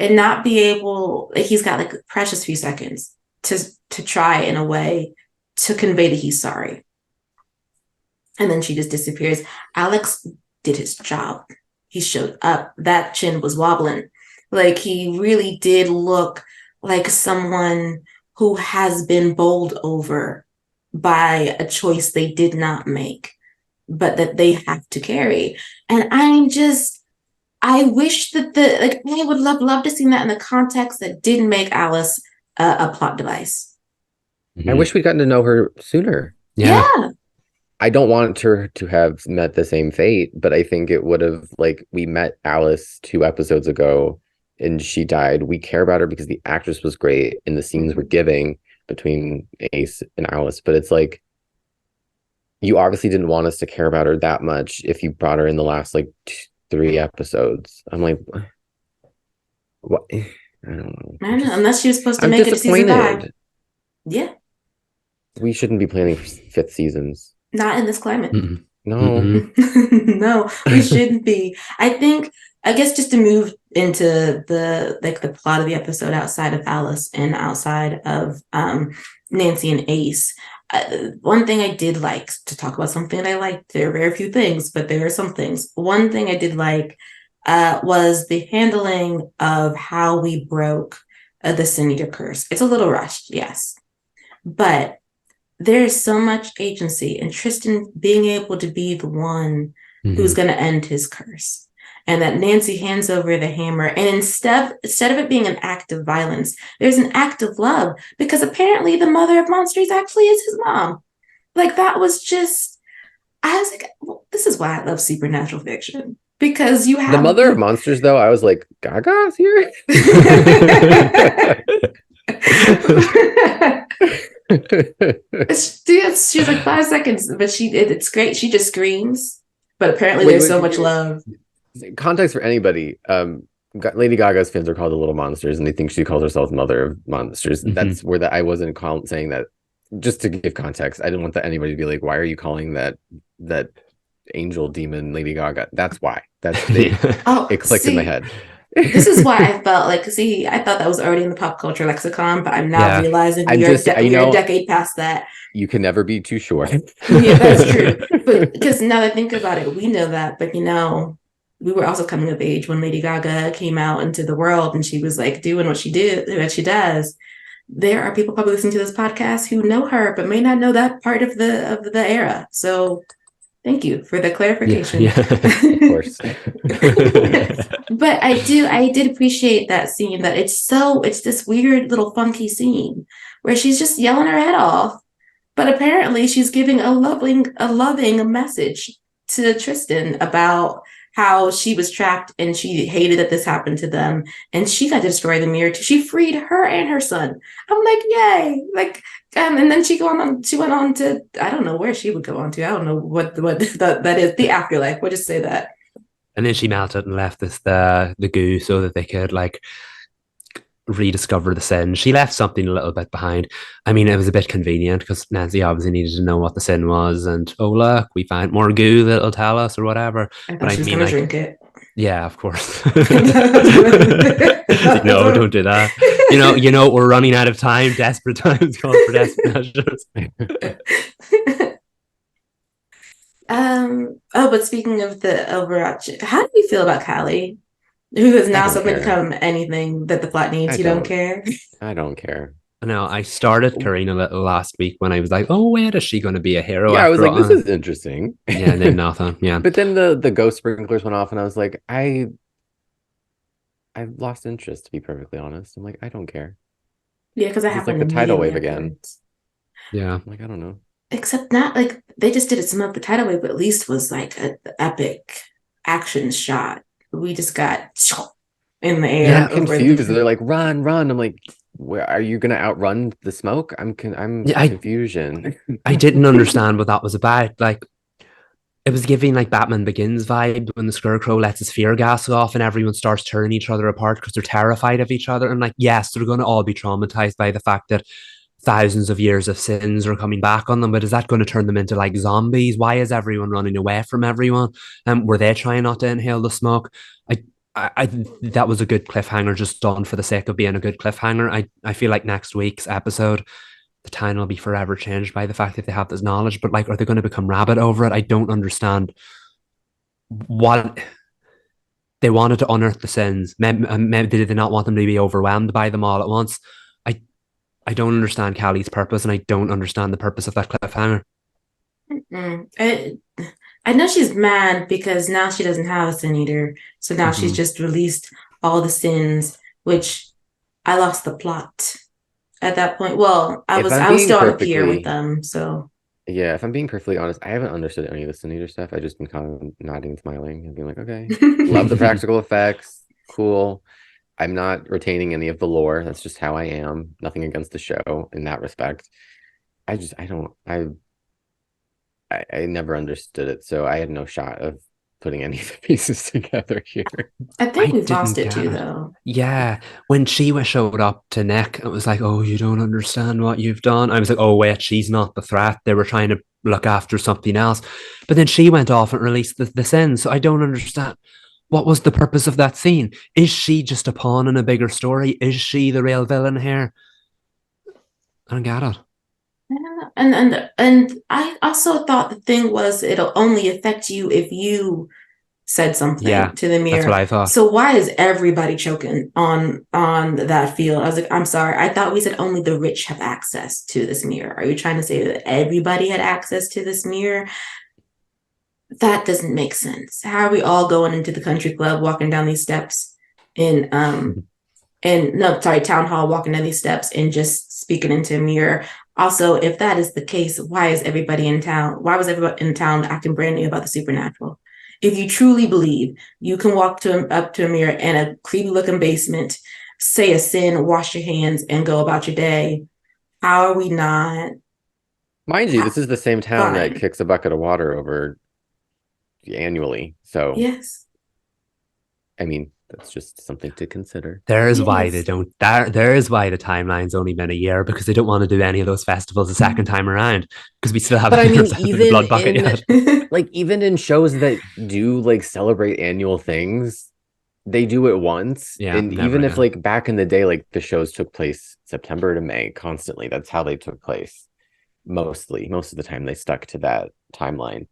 and not be able. Like, he's got like precious few seconds to try in a way to convey that he's sorry, and then she just disappears. Alex did his job. He showed up. That chin was wobbling. Like, he really did look like someone who has been bowled over by a choice they did not make, but that they have to carry. And I wish that I would love to see that in the context that didn't make Alice a plot device. I wish we'd gotten to know her sooner. Yeah. I don't want her to have met the same fate, but I think it would have, like, we met Alice 2 episodes ago and she died. We care about her because the actress was great and the scenes were giving between Ace and Alice. But it's like, you obviously didn't want us to care about her that much if you brought her in the last like 3 episodes. I'm like, what? I don't know. Unless she was supposed to make it to season 5. Yeah. We shouldn't be planning for 5th seasons. Not in this climate. Mm-mm. No. No, we shouldn't be. I guess just to move into the plot of the episode outside of Alice and outside of Nancy and Ace. One thing I did like to talk about, something that I liked, there are very few things, but there are some things. One thing I did like was the handling of how we broke the Sin Eater curse. It's a little rushed, yes, but there's so much agency in Tristan being able to be the one who's going to end his curse. And that Nancy hands over the hammer. And instead of it being an act of violence, there's an act of love, because apparently the mother of monsters actually is his mom. Like, that was just, I was like, well, this is why I love supernatural fiction. Because you have the mother of monsters, though. I was like, Gaga's here. She's like 5 seconds, but it's great. She just screams, but apparently there's so much love. Context for anybody. Lady Gaga's fans are called the Little Monsters, and they think she calls herself Mother of Monsters. That's where I wasn't saying that. Just to give context, I didn't want anybody to be like, "Why are you calling that angel demon Lady Gaga?" That's why. It clicked in my head. This is why I felt like, I thought that was already in the pop culture lexicon, but I'm now realizing we are a decade past that. You can never be too sure. Yeah, that's true. But because now that I think about it, we know that, but we were also coming of age when Lady Gaga came out into the world and she was like doing what she does. There are people probably listening to this podcast who know her, but may not know that part of the era. So thank you for the clarification. Yeah. Of course. But I did appreciate that scene, that it's this weird little funky scene where she's just yelling her head off, but apparently she's giving a loving message to Tristan about how she was trapped and she hated that this happened to them, and she got to destroy the mirror too. She freed her and her son. I'm like, yay! Like, and then she went on to, I don't know where she would go on to. I don't know what that is. The afterlife. We'll just say that. And then she melted and left the goo so that they could like rediscover the sin. She left something a little bit behind. I mean, it was a bit convenient because Nancy obviously needed to know what the sin was, and oh look, we found more goo that'll tell us or whatever. I thought she was gonna drink it. Yeah, of course. No, don't do that. You know, we're running out of time. Desperate times call for desperate measures. But speaking of the overarching, how do you feel about Callie, who has now suddenly become anything that the plot needs? You don't care? I don't care. No, I started caring a little last week when I was like, oh, wait, is she going to be a hero? Yeah, I was like, this is interesting. Yeah, and then nothing. Yeah. But then the ghost sprinklers went off and I was like, I've lost interest, to be perfectly honest. I'm like, I don't care. Yeah, because I have like the tidal wave again. Yeah. I'm like, I don't know. Except not like they just did it some of the tidal wave, but at least was like an epic action shot. We just got in the air. Yeah, I'm confused. They're like, run. I'm like, where are you gonna outrun the smoke? I'm confusion. I didn't understand what that was about. Like, it was giving like Batman Begins vibe when the Scarecrow lets his fear gas off and everyone starts tearing each other apart because they're terrified of each other. And like, yes, they're going to all be traumatized by the fact that thousands of years of sins are coming back on them, but is that going to turn them into like zombies? Why is everyone running away from everyone? Were they trying not to inhale the smoke? I that was a good cliffhanger, just done for the sake of being a good cliffhanger. I feel like next week's episode, the town will be forever changed by the fact that they have this knowledge, but like, are they going to become rabid over it? I don't understand what they wanted to unearth the sins. Maybe did they not want them to be overwhelmed by them all at once? I don't understand Callie's purpose, and I don't understand the purpose of that cliffhanger. I know she's mad because now she doesn't have a sin eater. So now she's just released all the sins, which I lost the plot at that point. Well, I was still on a pier with them, so yeah, if I'm being perfectly honest, I haven't understood any of the sin eater stuff. I've just been kind of nodding and smiling and being like, okay, love the practical effects, cool. I'm not retaining any of the lore. That's just how I am. Nothing against the show in that respect. I never understood it, so I had no shot of putting any of the pieces together here. I think we've lost it too, though. Yeah, when she showed up to Nick, it was like, oh, you don't understand what you've done. I was like, oh, wait, she's not the threat. They were trying to look after something else. But then she went off and released the sins, so I don't understand. What was the purpose of that scene? Is she just a pawn in a bigger story? Is she the real villain here? I don't get it. And I also thought the thing was it'll only affect you if you said something to the mirror. That's what I thought. So why is everybody choking on that field? I was like, I'm sorry. I thought we said only the rich have access to this mirror. Are you trying to say that everybody had access to this mirror? That doesn't make sense. How are we all going into the country club, walking down these steps town hall, walking down these steps and just speaking into a mirror? Also, if that is the case, why is everybody in town? Why was everybody in town acting brand new about the supernatural? If you truly believe you can walk up to a mirror in a creepy looking basement, say a sin, wash your hands, and go about your day, how are we not? Mind you, this is the same town that kicks a bucket of water over annually. So yes, I mean, that's just something to consider. There is why the timeline's only been a year, because they don't want to do any of those festivals a second time around, because we still haven't even the blood bucket yet. Like, even in shows that do like celebrate annual things, they do it once. Yeah, and even if like back in the day, like the shows took place September to May constantly, that's how they took place. Most of the time they stuck to that timeline.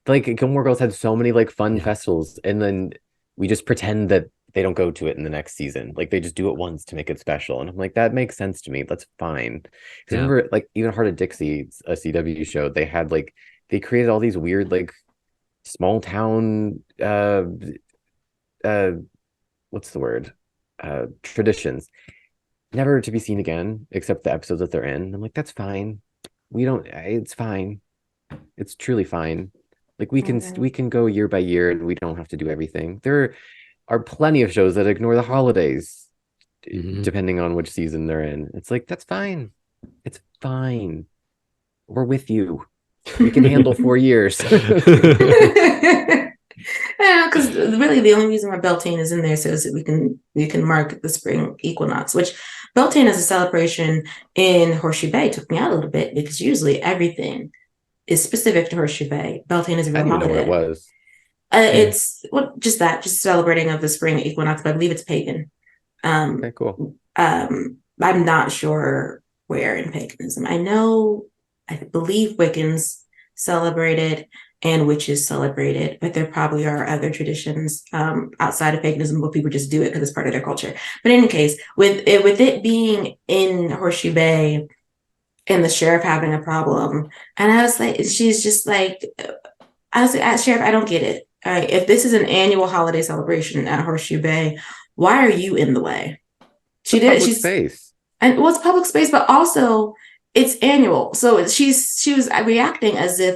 Like Gilmore Girls had so many like fun festivals, and then we just pretend that they don't go to it in the next season. Like they just do it once to make it special. And I'm like, that makes sense to me. That's fine. Because I remember like even Heart of Dixie, a CW show, they had like, they created all these weird like small town what's the word? Traditions. Never to be seen again, except the episodes that they're in. I'm like, that's fine. It's fine. It's truly fine. Like we can go year by year and we don't have to do everything. There are plenty of shows that ignore the holidays, depending on which season they're in. It's like, that's fine. It's fine. We're with you. We can handle 4 years. Because really the only reason why Beltane is in there so is that we can mark the spring equinox, which Beltane as a celebration in Horseshoe Bay took me out a little bit, because usually everything is specific to Horseshoe Bay. Beltane is a real holiday. I didn't know what it was. It's just celebrating of the spring equinox, but I believe it's pagan. Okay, cool. I'm not sure where in paganism. I believe Wiccans celebrate it and witches celebrate it, but there probably are other traditions outside of paganism where people just do it because it's part of their culture. But in any case, with it being in Horseshoe Bay and the sheriff having a problem, and I was like, she's just like, I was like, Sheriff, I don't get it. If this is an annual holiday celebration at Horseshoe Bay, why are you in the way? She's space. And well, it's public space, but also it's annual. So she was reacting as if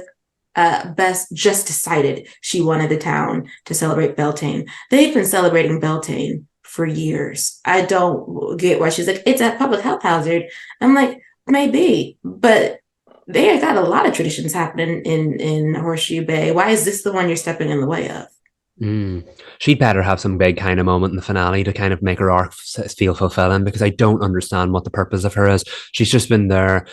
Bess just decided she wanted the town to celebrate Beltane. They've been celebrating Beltane for years. I don't get why she's like, it's a public health hazard. I'm like, maybe, but they got a lot of traditions happening in Horseshoe Bay. Why is this the one you're stepping in the way of? She'd better have some big kind of moment in the finale to kind of make her arc feel fulfilling, because I don't understand what the purpose of her is. She's just been there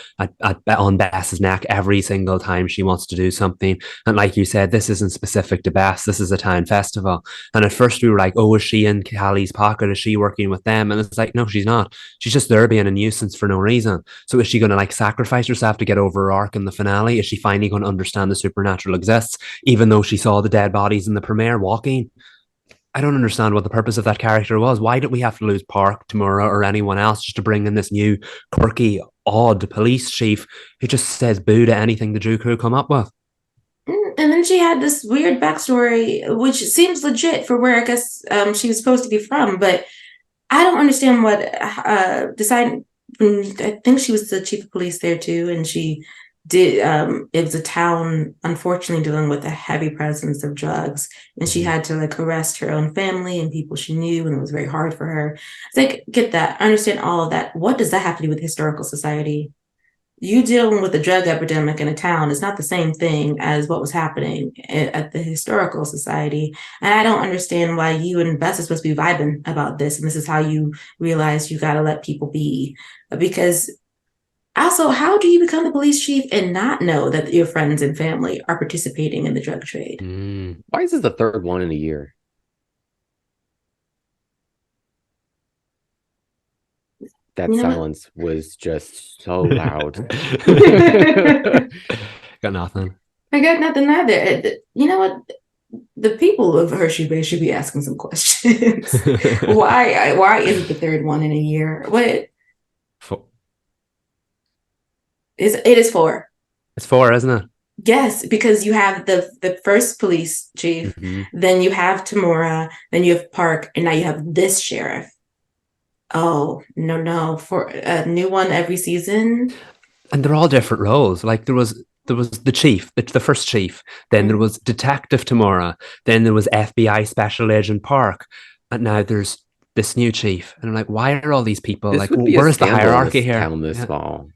on Bess's neck every single time she wants to do something. And like you said, this isn't specific to Bess. This is a town festival. And at first we were like, oh, is she in Callie's pocket? Is she working with them? And it's like, no, she's not. She's just there being a nuisance for no reason. So is she going to like sacrifice herself to get over her arc in the finale? Is she finally going to understand the supernatural exists, even though she saw the dead bodies in the premiere walking? I don't understand what the purpose of that character was. Why did we have to lose Park, Tamura, or anyone else just to bring in this new quirky, odd police chief who just says boo to anything the Drew crew come up with? And then she had this weird backstory, which seems legit for where I guess she was supposed to be from, but I don't understand what decided. I think she was the chief of police there too, and she did. It was a town, unfortunately, dealing with a heavy presence of drugs, and she had to like arrest her own family and people she knew, and it was very hard for her. It's like, get that, I understand all of that. What does that have to do with historical society? You dealing with a drug epidemic in a town is not the same thing as what was happening at the historical society. And I don't understand why you and Bess are supposed to be vibing about this. And this is how you realize you got to let people be. Because also, how do you become the police chief and not know that your friends and family are participating in the drug trade? Why is this the third one in a year? That silence was just so loud. Got nothing. I got nothing either. You know what? The people of Hershey Bay should be asking some questions. Why is it the third one in a year? What? It is 4. It's 4, isn't it? Yes, because you have the first police chief, then you have Tamura, then you have Park, and now you have this sheriff. Oh, no, for a new one every season. And they're all different roles. Like there was the chief, the first chief, then there was Detective Tamura, then there was FBI Special Agent Park, and now there's this new chief. And I'm like, why are all these people like, where's the hierarchy here? Town this small.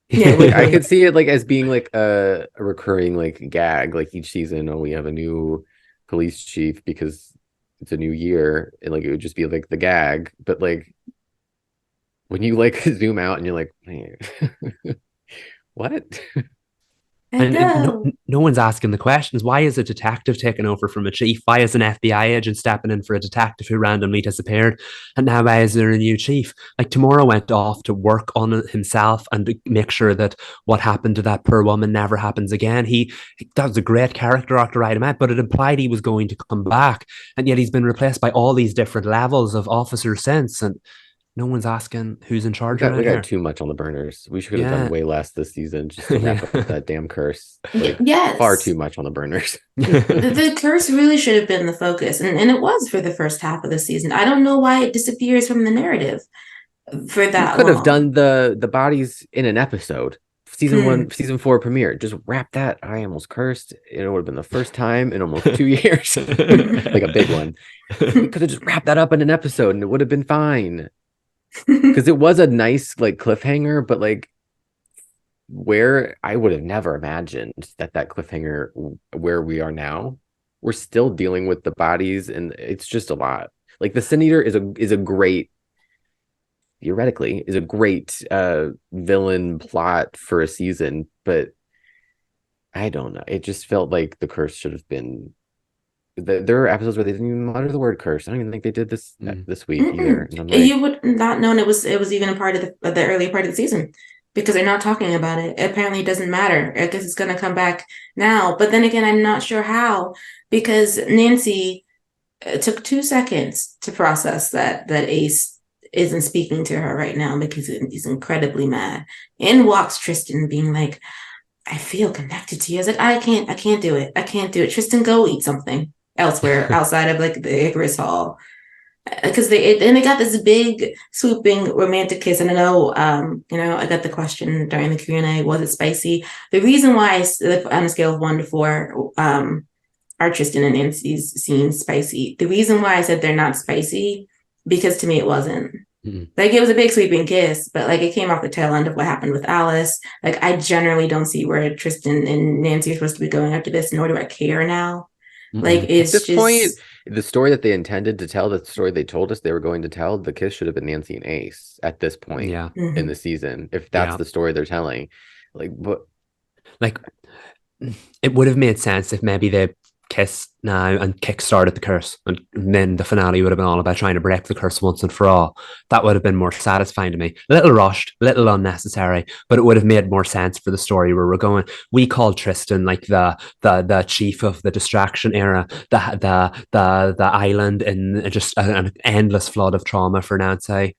Yeah, like, I could see it like as being like a recurring like gag, like each season. Oh, we have a new police chief because it's a new year, and like it would just be like the gag. But like when you like zoom out and you're like, man, what? And no one's asking the questions. Why is a detective taking over from a chief? Why is an FBI agent stepping in for a detective who randomly disappeared? And now why is there a new chief? Like Tamura went off to work on it himself and to make sure that what happened to that poor woman never happens again. That was a great character arc to write him out, but it implied he was going to come back. And yet he's been replaced by all these different levels of officers since. And no one's asking who's in charge. We got too much on the burners. We should have done way less this season just to wrap up that damn curse. Like, far too much on the burners. the curse really should have been the focus, and it was for the first half of the season. I don't know why it disappears from the narrative for that. You could have done the bodies in an episode. Season 1, season 4 premiere. Just wrap that. I almost cursed. It would have been the first time in almost 2 years, like a big one. We could have just wrapped that up in an episode, and it would have been fine. Because it was a nice like cliffhanger, but like where I would have never imagined that cliffhanger where we are now, we're still dealing with the bodies, and it's just a lot. Like the Sin Eater is a great, theoretically, is a great villain plot for a season, but I don't know. It just felt like the curse should have been. There are episodes where they didn't even utter the word curse. I don't even think they did this this week either. Like, you would not known it was even a part of the early part of the season because they're not talking about it. Apparently, it doesn't matter. I guess it's going to come back now. But then again, I'm not sure how, because Nancy took 2 seconds to process that Ace isn't speaking to her right now because he's incredibly mad. In walks Tristan, being like, "I feel connected to you." I was like, I can't do it. I can't do it. Tristan, go eat something elsewhere outside of like the Icarus Hall, because they got this big swooping romantic kiss. And I know, I got the question during the Q&A, was it spicy? The reason why on a scale of 1 to 4, are Tristan and Nancy's scenes spicy? The reason why I said they're not spicy, because to me it wasn't. Like it was a big sweeping kiss, but like it came off the tail end of what happened with Alice. Like I generally don't see where Tristan and Nancy are supposed to be going after this, nor do I care now. Like it's at this point, the story that they intended to tell, the story they told us they were going to tell, the kiss should have been Nancy and Ace at this point in the season. If that's the story they're telling, like, but like it would have made sense if maybe they kiss now and kick started the curse. And then the finale would have been all about trying to break the curse once and for all. That would have been more satisfying to me. A little rushed, a little unnecessary, but it would have made more sense for the story where we're going. We called Tristan like the chief of the distraction era, the island in just an endless flood of trauma for Nancy.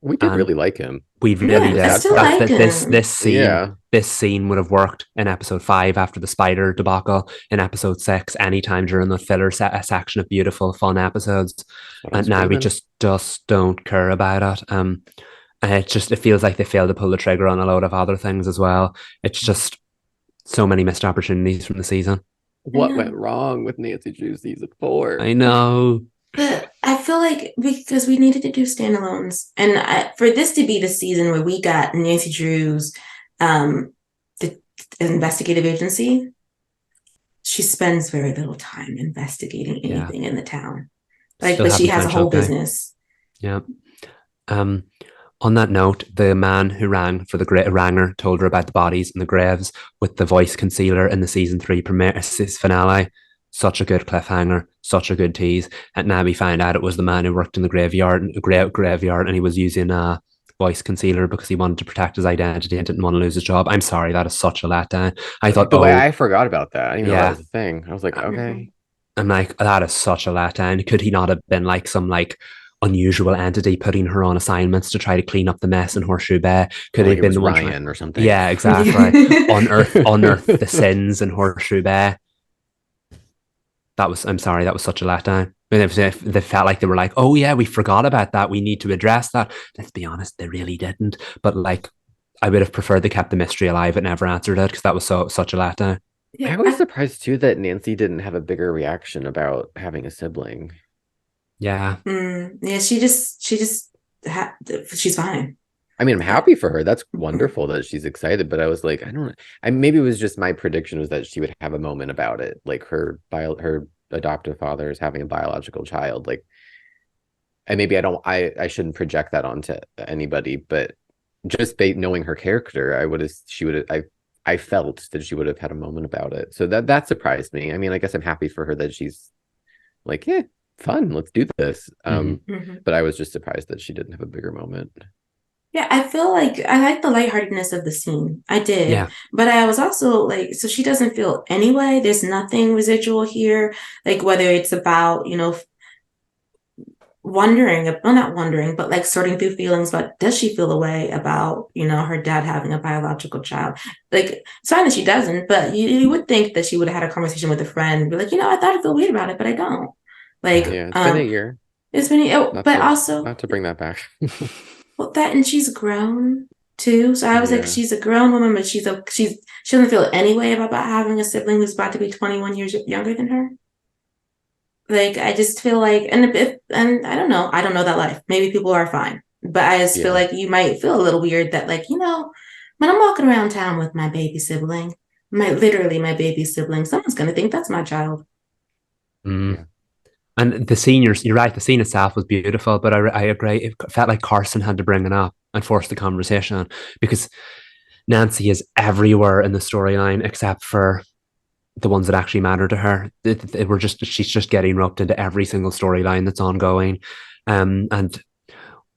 We did And really like him. we really Yeah, I did. still That's like that him. Yeah. this scene would have worked in episode 5 after the spider debacle, in episode 6 anytime during the filler section of beautiful fun episodes, What I'm and now we screaming. just don't care about it. And it feels like they failed to pull the trigger on a load of other things as well. It's just so many missed opportunities from the season. I What went know. wrong with Nancy Drew season 4? I know. But I feel like because we needed to do standalones, and for this to be the season where we got Nancy Drew's the investigative agency, she spends very little time investigating Yeah. anything in the town. Like, Still but she haven't has a found whole Choke. business. Yeah. Um, on that note, the man who rang for the ranger told her about the bodies in the graves with the voice concealer in the season 3 premiere finale. Such a good cliffhanger, such a good tease. And now we find out it was the man who worked in the graveyard, and he was using a voice concealer because he wanted to protect his identity and didn't want to lose his job. I'm sorry, that is such a letdown. I thought, The way oh I forgot about that. I didn't even know that yeah, was a thing. I was like, Mhm. okay. I'm like, that is such a letdown. Could he not have been like some like unusual entity putting her on assignments to try to clean up the mess in Horseshoe Bay? Could Or he like have it been was the one trying? Ryan or something. Yeah, exactly. Unearth the sins in Horseshoe Bay. I'm sorry, that was such a letdown. They felt like they were like, oh yeah, we forgot about that. We need to address that. Let's be honest, they really didn't. But like, I would have preferred they kept the mystery alive and never answered it because that was such a letdown. I Yeah, was surprised too that Nancy didn't have a bigger reaction about having a sibling. Yeah, yeah. She's fine. I mean, I'm happy for her. That's wonderful that she's excited, but I was like, I don't know. Maybe it was just my prediction was that she would have a moment about it, like her adoptive father is having a biological child, like, and maybe I shouldn't project that onto anybody, but just knowing her character, I felt that she would have had a moment about it. So that surprised me. I mean, I guess I'm happy for her that she's like, yeah, fun, let's do this. Mhm. But I was just surprised that she didn't have a bigger moment. Yeah, I feel like I like the lightheartedness of the scene. I did. yeah, But I was also like, so she doesn't feel anyway. There's nothing residual here. Like whether it's about, wondering, well, not wondering, but like sorting through feelings, but does she feel a way about, her dad having a biological child? Like, it's fine that she doesn't, but you would think that she would have had a conversation with a friend, be like, I thought I feel weird about it, but I don't. yeah. Like, Yeah, it's been a year. it's been, oh, Not but to also, not to bring that back. well, that and she's grown too. So I was like, Yeah. she's a grown woman, but she doesn't feel any way about having a sibling who's about to be 21 years younger than her. Like I just feel like, and I don't know that life. Maybe people are fine, but I just feel Yeah. like you might feel a little weird that like when I'm walking around town with my baby sibling, literally my baby sibling, someone's gonna think that's my child. Mm. Yeah. And the seniors, you're right, the scene itself was beautiful, but I agree. It felt like Carson had to bring it up and force the conversation because Nancy is everywhere in the storyline except for the ones that actually matter to her. She's just getting roped into every single storyline that's ongoing. And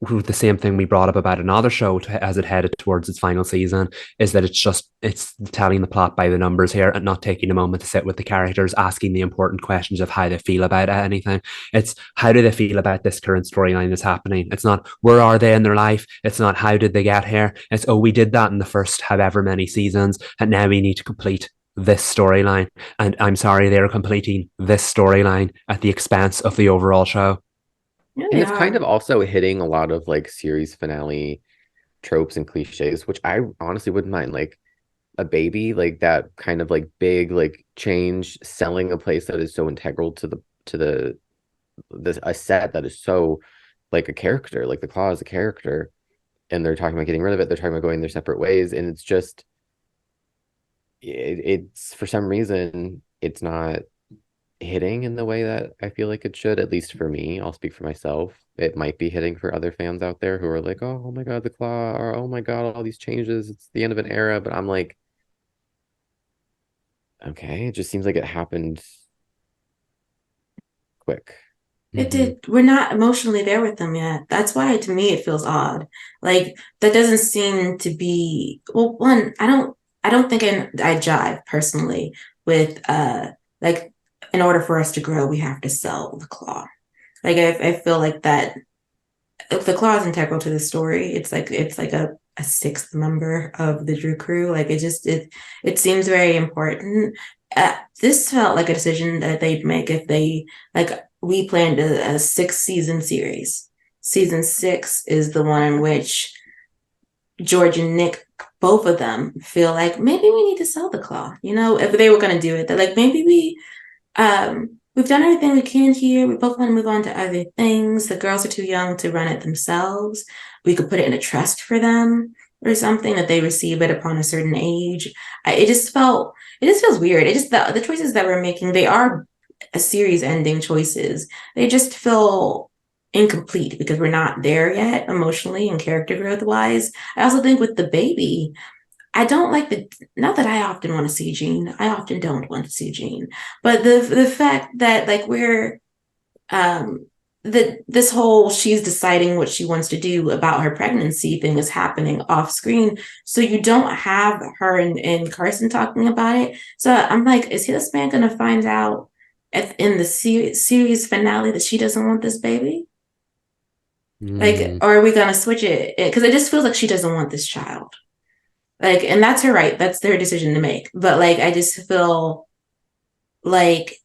the same thing we brought up about another show as it headed towards its final season is that it's telling the plot by the numbers here and not taking a moment to sit with the characters, asking the important questions of how they feel about anything. It's how do they feel about this current storyline that's happening. It's not where are they in their life. It's not how did they get here. It's we did that in the first however many seasons and now we need to complete this storyline. And I'm sorry, they're completing this storyline at the expense of the overall show. Yeah, And they it's kind are. of also hitting a lot of like series finale tropes and cliches, which I honestly wouldn't mind. Like a baby, like that kind of like big like change, selling a place that is so integral to a set that is so like a character, like the Claw is a character, and they're talking about getting rid of it. They're talking about going their separate ways, and it's just it's for some reason it's not hitting in the way that I feel like it should, at least for me. I'll speak for myself. It might be hitting for other fans out there who are like, oh my God, the Claw, or oh my God, all these changes. It's the end of an era. But I'm like, Okay, it just seems like it happened quick. It did. We're not emotionally there with them yet. That's why, to me, it feels odd. Like that doesn't seem to be. Well, one, I don't think I jive personally with like in order for us to grow, we have to sell the claw. Like I feel like that if the claw is integral to the story, it's like a sixth member of the Drew crew. Like it seems very important. This felt like a decision that they'd make if they like we planned a 6 season series. Season 6 is the one in which George and Nick, both of them, feel like maybe we need to sell the claw. You know, if they were going to do it, they're like maybe we've done everything we can here. We both want to move on to other things. The girls are too young to run it themselves. We could put it in a trust for them or something that they receive it upon a certain age. It just feels weird. It just the choices that we're making, they are a series ending choices. They just feel incomplete because we're not there yet emotionally and character growth wise. I also think with the baby, I don't like not that I often want to see Jean. I often don't want to see Jean. But the fact that like we're that this whole she's deciding what she wants to do about her pregnancy thing is happening off screen. So you don't have her and Carson talking about it. So I'm like, is this man gonna find out in the series finale that she doesn't want this baby? Like, or are we gonna switch it? Because it just feels like she doesn't want this child. Like, and that's her right. That's their decision to make. But like, I just feel like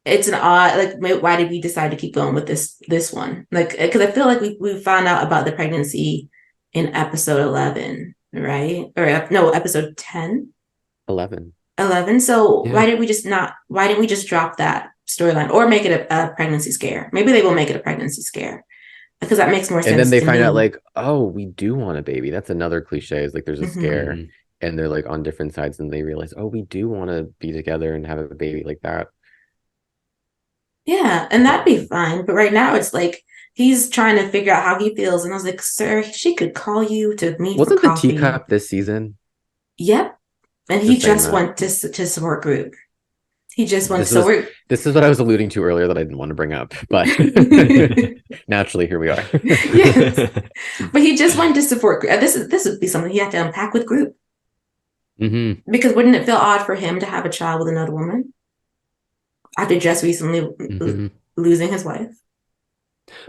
it's an odd. Like, why did we decide to keep going with this one? Like, because I feel like we found out about the pregnancy in episode 11, right? Or no, episode 10. 11. 11. So yeah. Why didn't we just drop that storyline or make it a pregnancy scare? Maybe they will make it a pregnancy scare. Because that makes more sense. And then they find out like, oh, we do want a baby. That's another cliche. Is like there's a scare and they're like on different sides and they realize, oh, we do want to be together and have a baby like that. Yeah, and that'd be fine. But right now it's like he's trying to figure out how he feels. And I was like, sir, she could call you to meet Wasn't for coffee. The teacup this season? Yep. And he just went to support group. He just went this is what I was alluding to earlier that I didn't want to bring up, but naturally here we are. Yes. But he just went to support group. This would be something he had to unpack with group. Because wouldn't it feel odd for him to have a child with another woman after just recently losing his wife?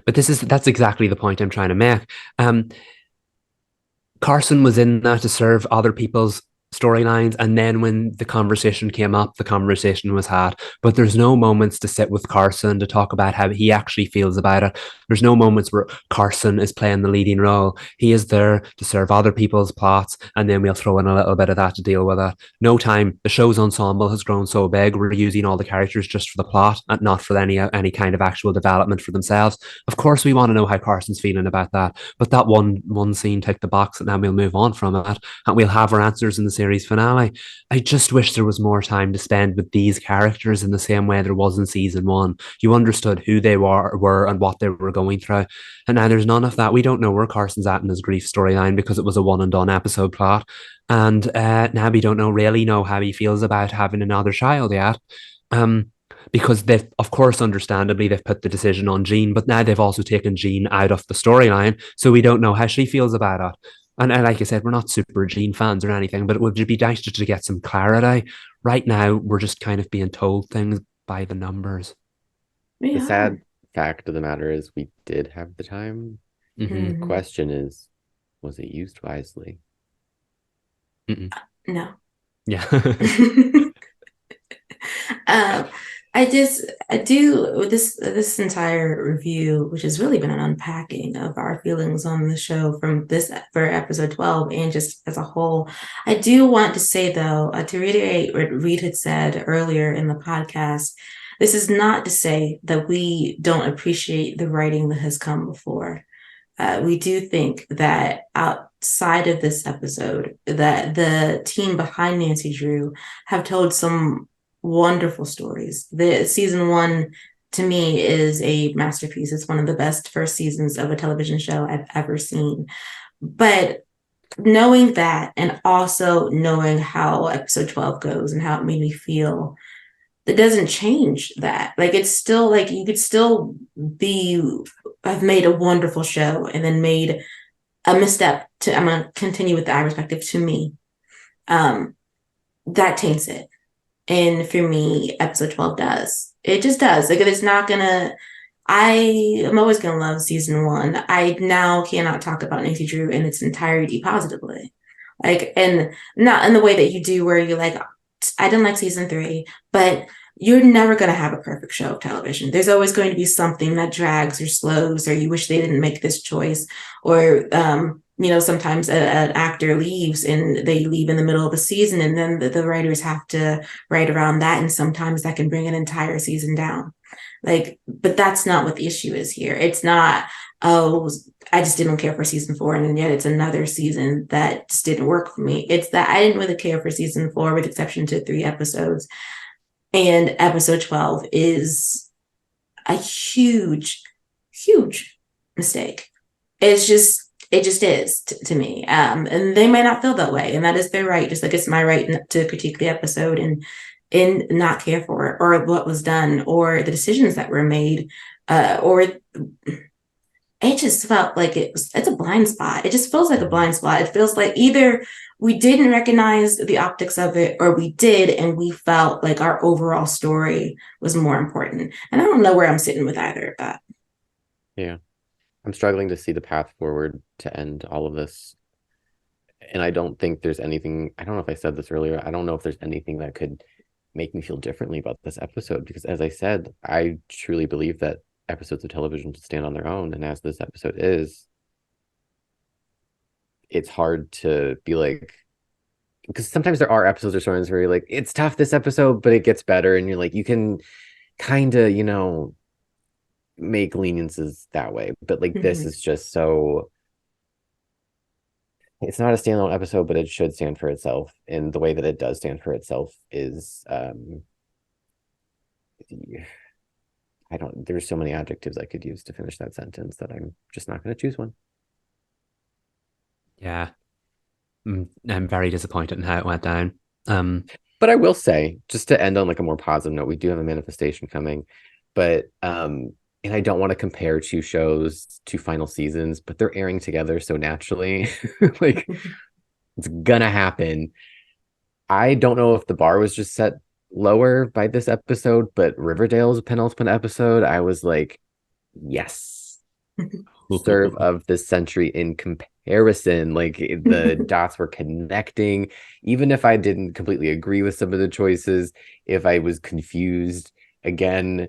But that's exactly the point I'm trying to make. Carson was in that to serve other people's storylines, and then when the conversation came up, the conversation was had, but there's no moments to sit with Carson to talk about how he actually feels about it. There's no moments where Carson is playing the leading role. He is there to serve other people's plots, and then we'll throw in a little bit of that to deal with it. No time. The show's ensemble has grown so big, we're using all the characters just for the plot and not for any kind of actual development for themselves. Of course we want to know how Carson's feeling about that, but that one scene ticked the box, and then we'll move on from it and we'll have our answers in the series finale. I just wish there was more time to spend with these characters in the same way there was in season 1. You understood who they were and what they were going through. And now there's none of that. We don't know where Carson's at in his grief storyline because it was a one and done episode plot. And now we don't really know how he feels about having another child yet. Because they've, of course, understandably, they've put the decision on Jean, but now they've also taken Jean out of the storyline. So we don't know how she feels about it. And like I said, we're not super Jean fans or anything, but it would be nice just to get some clarity. Right now, we're just kind of being told things by the numbers. The sad fact of the matter is we did have the time. The question is, was it used wisely? No. Yeah. I do this entire review, which has really been an unpacking of our feelings on the show for episode 12 and just as a whole. I do want to say though, to reiterate what Reed had said earlier in the podcast, this is not to say that we don't appreciate the writing that has come before. We do think that outside of this episode, that the team behind Nancy Drew have told some wonderful stories. The season 1 to me is a masterpiece. It's one of the best first seasons of a television show I've ever seen. But knowing that, and also knowing how episode 12 goes and how it made me feel, that doesn't change that. Like, it's still like you could still have made a wonderful show and then made a misstep to, I'm gonna continue with the I perspective, to me. That taints it. And for me, episode 12 does. It just does. Like, it's not gonna, I am always gonna love season 1. I now cannot talk about Nancy Drew in its entirety positively. Like, and not in the way that you do where you're like, I didn't like season 3, but you're never going to have a perfect show of television. There's always going to be something that drags or slows, or you wish they didn't make this choice, or sometimes an actor leaves and they leave in the middle of a season, and then the writers have to write around that, and sometimes that can bring an entire season down. Like, but that's not what the issue is here. It's not, oh, I just didn't care for season 4, and yet it's another season that just didn't work for me. It's that I didn't really care for season 4, with exception to 3 episodes. And episode 12 is a huge, huge mistake. It just is to me. And they might not feel that way. And that is their right. Just like it's my right to critique the episode and not care for it, or what was done, or the decisions that were made, or it just felt like it's a blind spot. It just feels like a blind spot. It feels like either we didn't recognize the optics of it, or we did, and we felt like our overall story was more important. And I don't know where I'm sitting with either of that. Yeah. I'm struggling to see the path forward to end all of this. And I don't think there's anything, I don't know if I said this earlier, I don't know if there's anything that could make me feel differently about this episode, because as I said, I truly believe that episodes of television should stand on their own. And as this episode is, it's hard to be like, because sometimes there are episodes or stories where you're like, it's tough this episode, but it gets better. And you're like, you can kind of, make leniences that way. But like, this is just so, it's not a standalone episode, but it should stand for itself. And the way that it does stand for itself is, there's so many adjectives I could use to finish that sentence that I'm just not going to choose one. Yeah. I'm very disappointed in how it went down. But I will say, just to end on like a more positive note, we do have a manifestation coming, but and I don't want to compare 2 shows, 2 final seasons, but they're airing together so naturally. Like, it's gonna happen. I don't know if the bar was just set lower by this episode, but Riverdale's penultimate episode, I was like, yes, serve of the century in comparison. Like, the dots were connecting. Even if I didn't completely agree with some of the choices, if I was confused, again,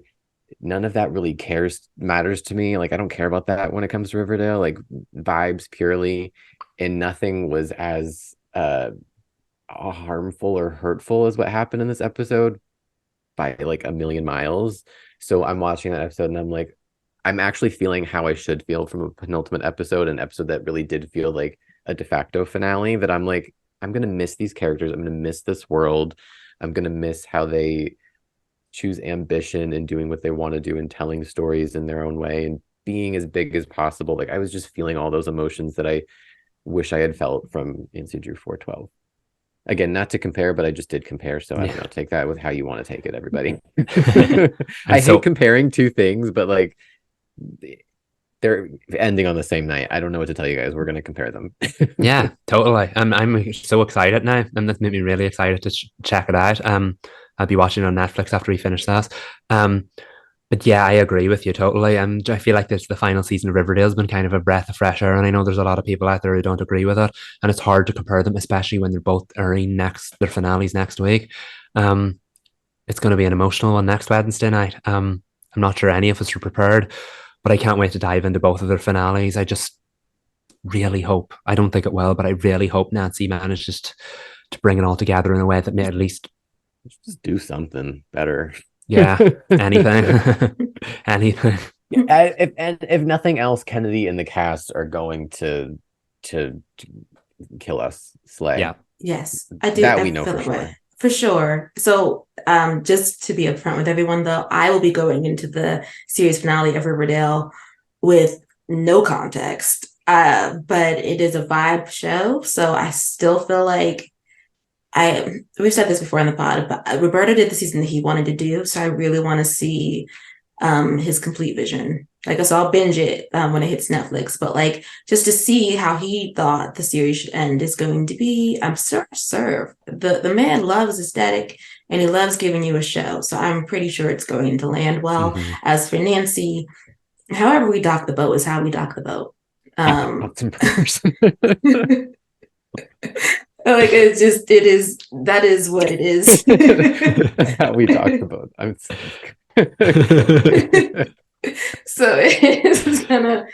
none of that really matters to me. Like, I don't care about that when it comes to Riverdale, like vibes purely, and nothing was as harmful or hurtful as what happened in this episode by like a million miles. So I'm watching that episode and I'm like, I'm actually feeling how I should feel from a penultimate episode, an episode that really did feel like a de facto finale, that I'm like, I'm gonna miss these characters, I'm gonna miss this world, I'm gonna miss how they choose ambition and doing what they want to do and telling stories in their own way and being as big as possible. Like, I was just feeling all those emotions that I wish I had felt from Nancy Drew 412. Again, not to compare, but I just did compare. So I don't know, take that with how you want to take it, everybody. I hate comparing 2 things, but like, they're ending on the same night. I don't know what to tell you guys. We're going to compare them. Yeah, totally. I'm so excited now, and that made me really excited to check it out. I'll be watching on Netflix after we finish that. But yeah, I agree with you totally. I feel like the final season of Riverdale has been kind of a breath of fresh air, and I know there's a lot of people out there who don't agree with it, and it's hard to compare them, especially when they're both airing their finales next week. It's going to be an emotional one next Wednesday night. I'm not sure any of us are prepared, but I can't wait to dive into both of their finales. I just really hope, I don't think it will, but I really hope Nancy manages to bring it all together in a way that may at least just do something better. Yeah, anything. Anything. If nothing else, Kennedy and the cast are going to kill us, slay. Yeah. Yes, I do. That we know for sure. For sure. So just to be upfront with everyone, though, I will be going into the series finale of Riverdale with no context. but it is a vibe show. So I still feel like we've said this before in the pod, but Roberto did the season that he wanted to do. So I really want to see his complete vision. Like, so I'll binge it when it hits Netflix, but like just to see how he thought the series should end is going to be, I'm served. The man loves aesthetic and he loves giving you a show. So I'm pretty sure it's going to land well. As for Nancy, however we dock the boat is how we dock the boat. Thoughts and prayers. Like that is what it is. That's how we dock the boat. I'm so it's gonna,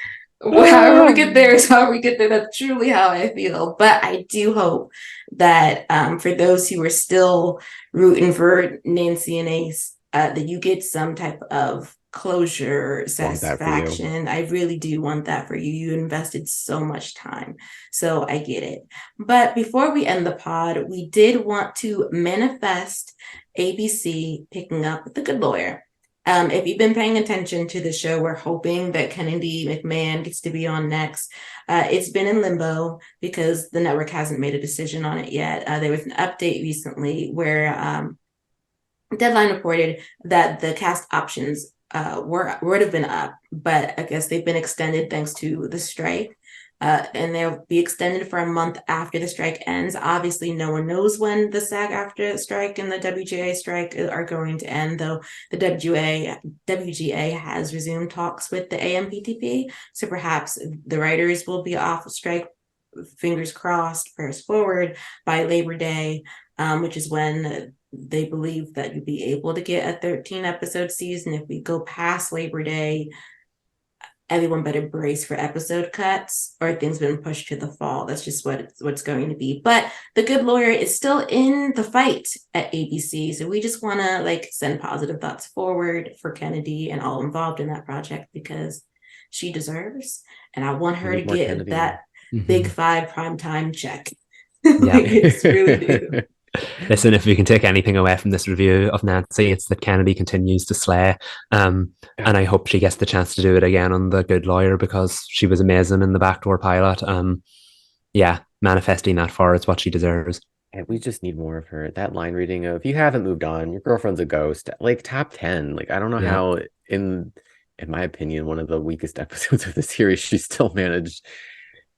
however we get there is how we get there. That's truly how I feel. But I do hope that for those who are still rooting for Nancy and Ace, that you get some type of closure, satisfaction. I really do want that for you. You invested so much time. So I get it. But before we end the pod, we did want to manifest ABC picking up The Good Lawyer. If you've been paying attention to the show, we're hoping that Kennedy McMann gets to be on next. It's been in limbo because the network hasn't made a decision on it yet. There was an update recently where Deadline reported that the cast options would have been up, but I guess they've been extended thanks to the strike. And they'll be extended for a month after the strike ends. Obviously, no one knows when the SAG-AFTRA strike and the WGA strike are going to end, though the WGA has resumed talks with the AMPTP. So perhaps the writers will be off of strike, fingers crossed, prayers forward, by Labor Day, which is when they believe that you'll be able to get a 13-episode season. If we go past Labor Day, everyone better brace for episode cuts or things been pushed to the fall. That's just what's going to be. But The Good Lawyer is still in the fight at ABC. So we just want to send positive thoughts forward for Kennedy and all involved in that project because she deserves. And I want her to get Kennedy. That Big 5 primetime check. It's really do. Listen, if we can take anything away from this review of Nancy, it's that Kennedy continues to slay. And I hope she gets the chance to do it again on The Good Lawyer because she was amazing in the backdoor pilot. Manifesting that for her, it's what she deserves. And we just need more of her. That line reading of, you haven't moved on, your girlfriend's a ghost, top 10. I don't know how, in my opinion, one of the weakest episodes of the series, she still managed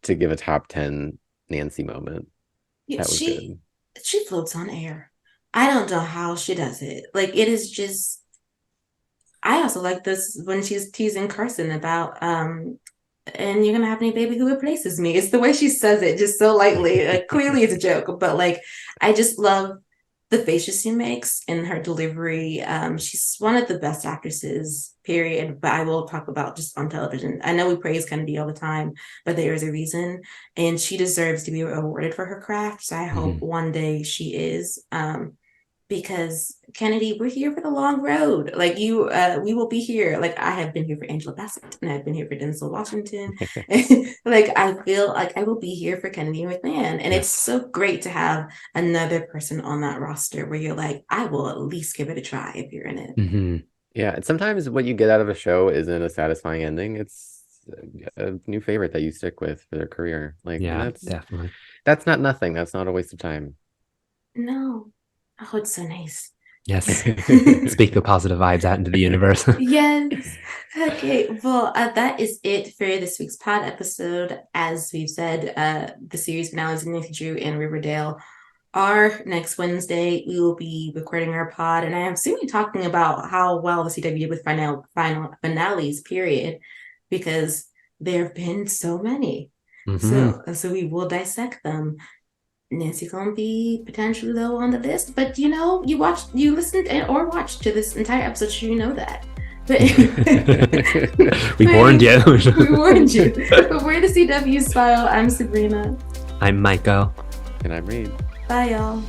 to give a top 10 Nancy moment. Yeah, that was good. She floats on air. I don't know how she does it. It is just. I also like this when she's teasing Carson about, and you're gonna have any baby who replaces me. It's the way she says it, just so lightly. Clearly, it's a joke, but I just love the faces she makes in her delivery. She's one of the best actresses, period. But I will talk about just on television. I know we praise Kennedy all the time, but there is a reason, and she deserves to be awarded for her craft. So I hope one day she is, because Kennedy, we're here for the long road. We will be here. I have been here for Angela Bassett, and I've been here for Denzel Washington. I feel like I will be here for Kennedy McMann, and it's so great to have another person on that roster where you're like, I will at least give it a try if you're in it. Yeah, and sometimes what you get out of a show isn't a satisfying ending. It's a new favorite that you stick with for their career. Definitely. That's not nothing. That's not a waste of time. No. Oh, it's so nice. Yes. Speak the positive vibes out into the universe. Yes. Okay. Well, that is it for this week's pod episode. As we've said, the series finales of Nancy Drew and Riverdale are next Wednesday. We will be recording our pod, and I am assuming talking about how well the CW did with final finales, period, because there have been so many. So we will dissect them. Nancy gonna be potentially low on the list, but you listened or watched to this entire episode, so you know that. But we warned you. We warned you. But we're the CW Style. I'm Sabrina. I'm Michael. And I'm Reed. Bye, y'all.